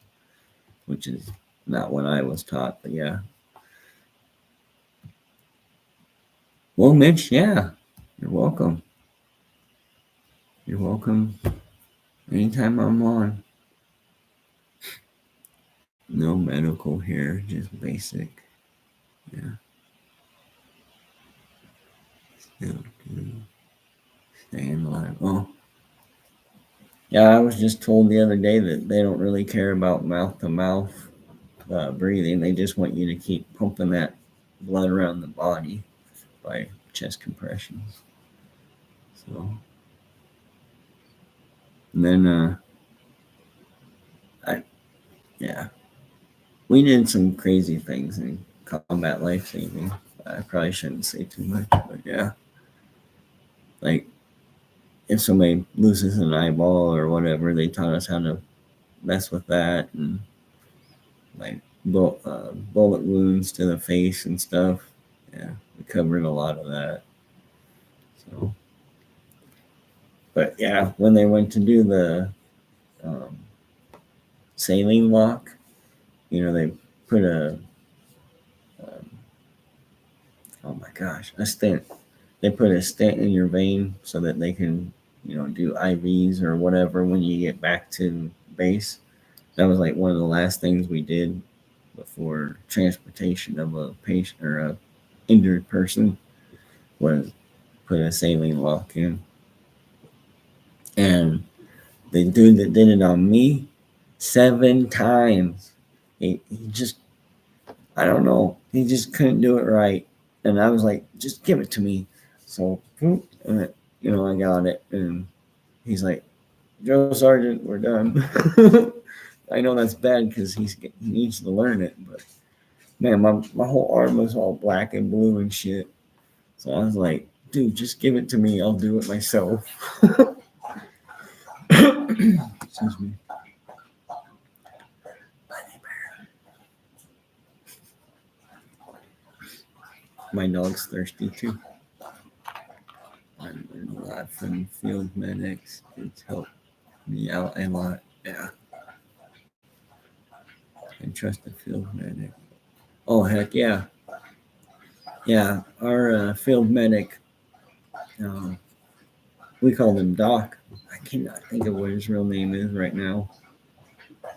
which is not what I was taught. But yeah. Well, Mitch, yeah, you're welcome. You're welcome anytime I'm on. No medical here, just basic. Yeah. Still do. Staying alive. Oh, yeah, I was just told the other day that they don't really care about mouth to mouth breathing. They just want you to keep pumping that blood around the body by chest compressions. So, and then, I, yeah, we did some crazy things in combat life saving. I probably shouldn't say too much, but yeah, like if somebody loses an eyeball or whatever, they taught us how to mess with that and like bullet wounds to the face and stuff. Yeah, we covered a lot of that. So, but yeah, when they went to do the um, saline lock, they put um, oh my gosh, a stent. They put a stent in your vein so that they can, do IVs or whatever when you get back to base. That was like one of the last things we did before transportation of a patient or a injured person was put a saline lock in. And the dude that did it on me 7 times, he just, I don't know, he just couldn't do it right. And I was like, just give it to me. So, and I got it. And he's like, Joe Sergeant, we're done. I know that's bad because he needs to learn it, but man, my whole arm was all black and blue and shit. So I was like, dude, just give it to me. I'll do it myself. Excuse me. My dog's thirsty too. I learned a lot from field medics. It's helped me out a lot. Yeah. I trust the field medic. Oh, heck yeah. Yeah. Our field medic, uh, we call him Doc. I cannot think of what his real name is right now.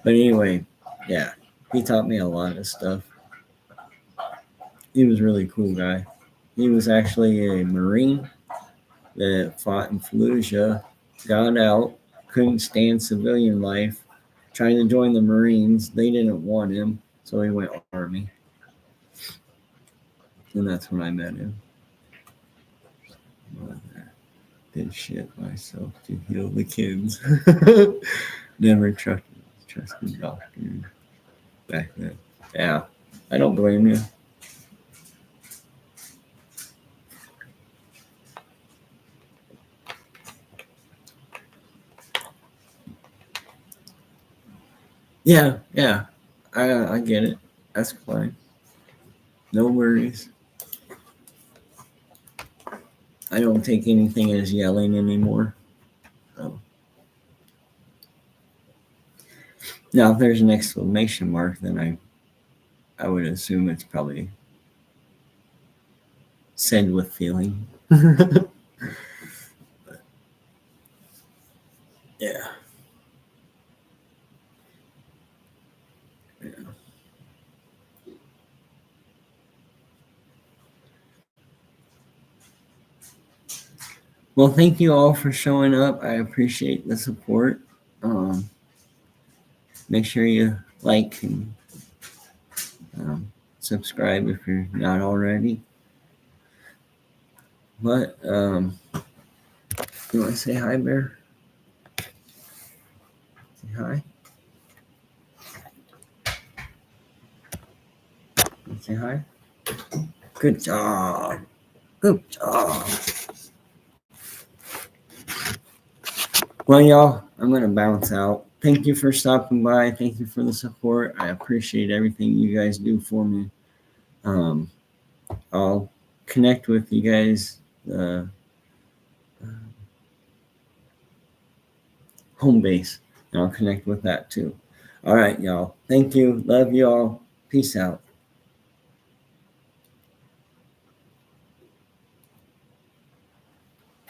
But anyway, yeah, he taught me a lot of stuff. He was a really cool guy. He was actually a Marine that fought in Fallujah, got out, couldn't stand civilian life, trying to join the Marines. They didn't want him, so he went Army. And that's when I met him. Did shit myself to heal the kids. Never trusted doctors back then. Yeah, I don't blame you. Yeah, I get it. That's fine. No worries. I don't take anything as yelling anymore. So. Now, if there's an exclamation mark, then I would assume it's probably said with feeling. But, yeah. Yeah. Well, thank you all for showing up. I appreciate the support. Make sure you like and subscribe if you're not already. But you want to say hi, Bear? Say hi. Say hi. Good job. Good job. Well, y'all, I'm going to bounce out. Thank you for stopping by. Thank you for the support. I appreciate everything you guys do for me. I'll connect with you guys. Home base, and I'll connect with that too. All right, y'all. Thank you. Love y'all. Peace out.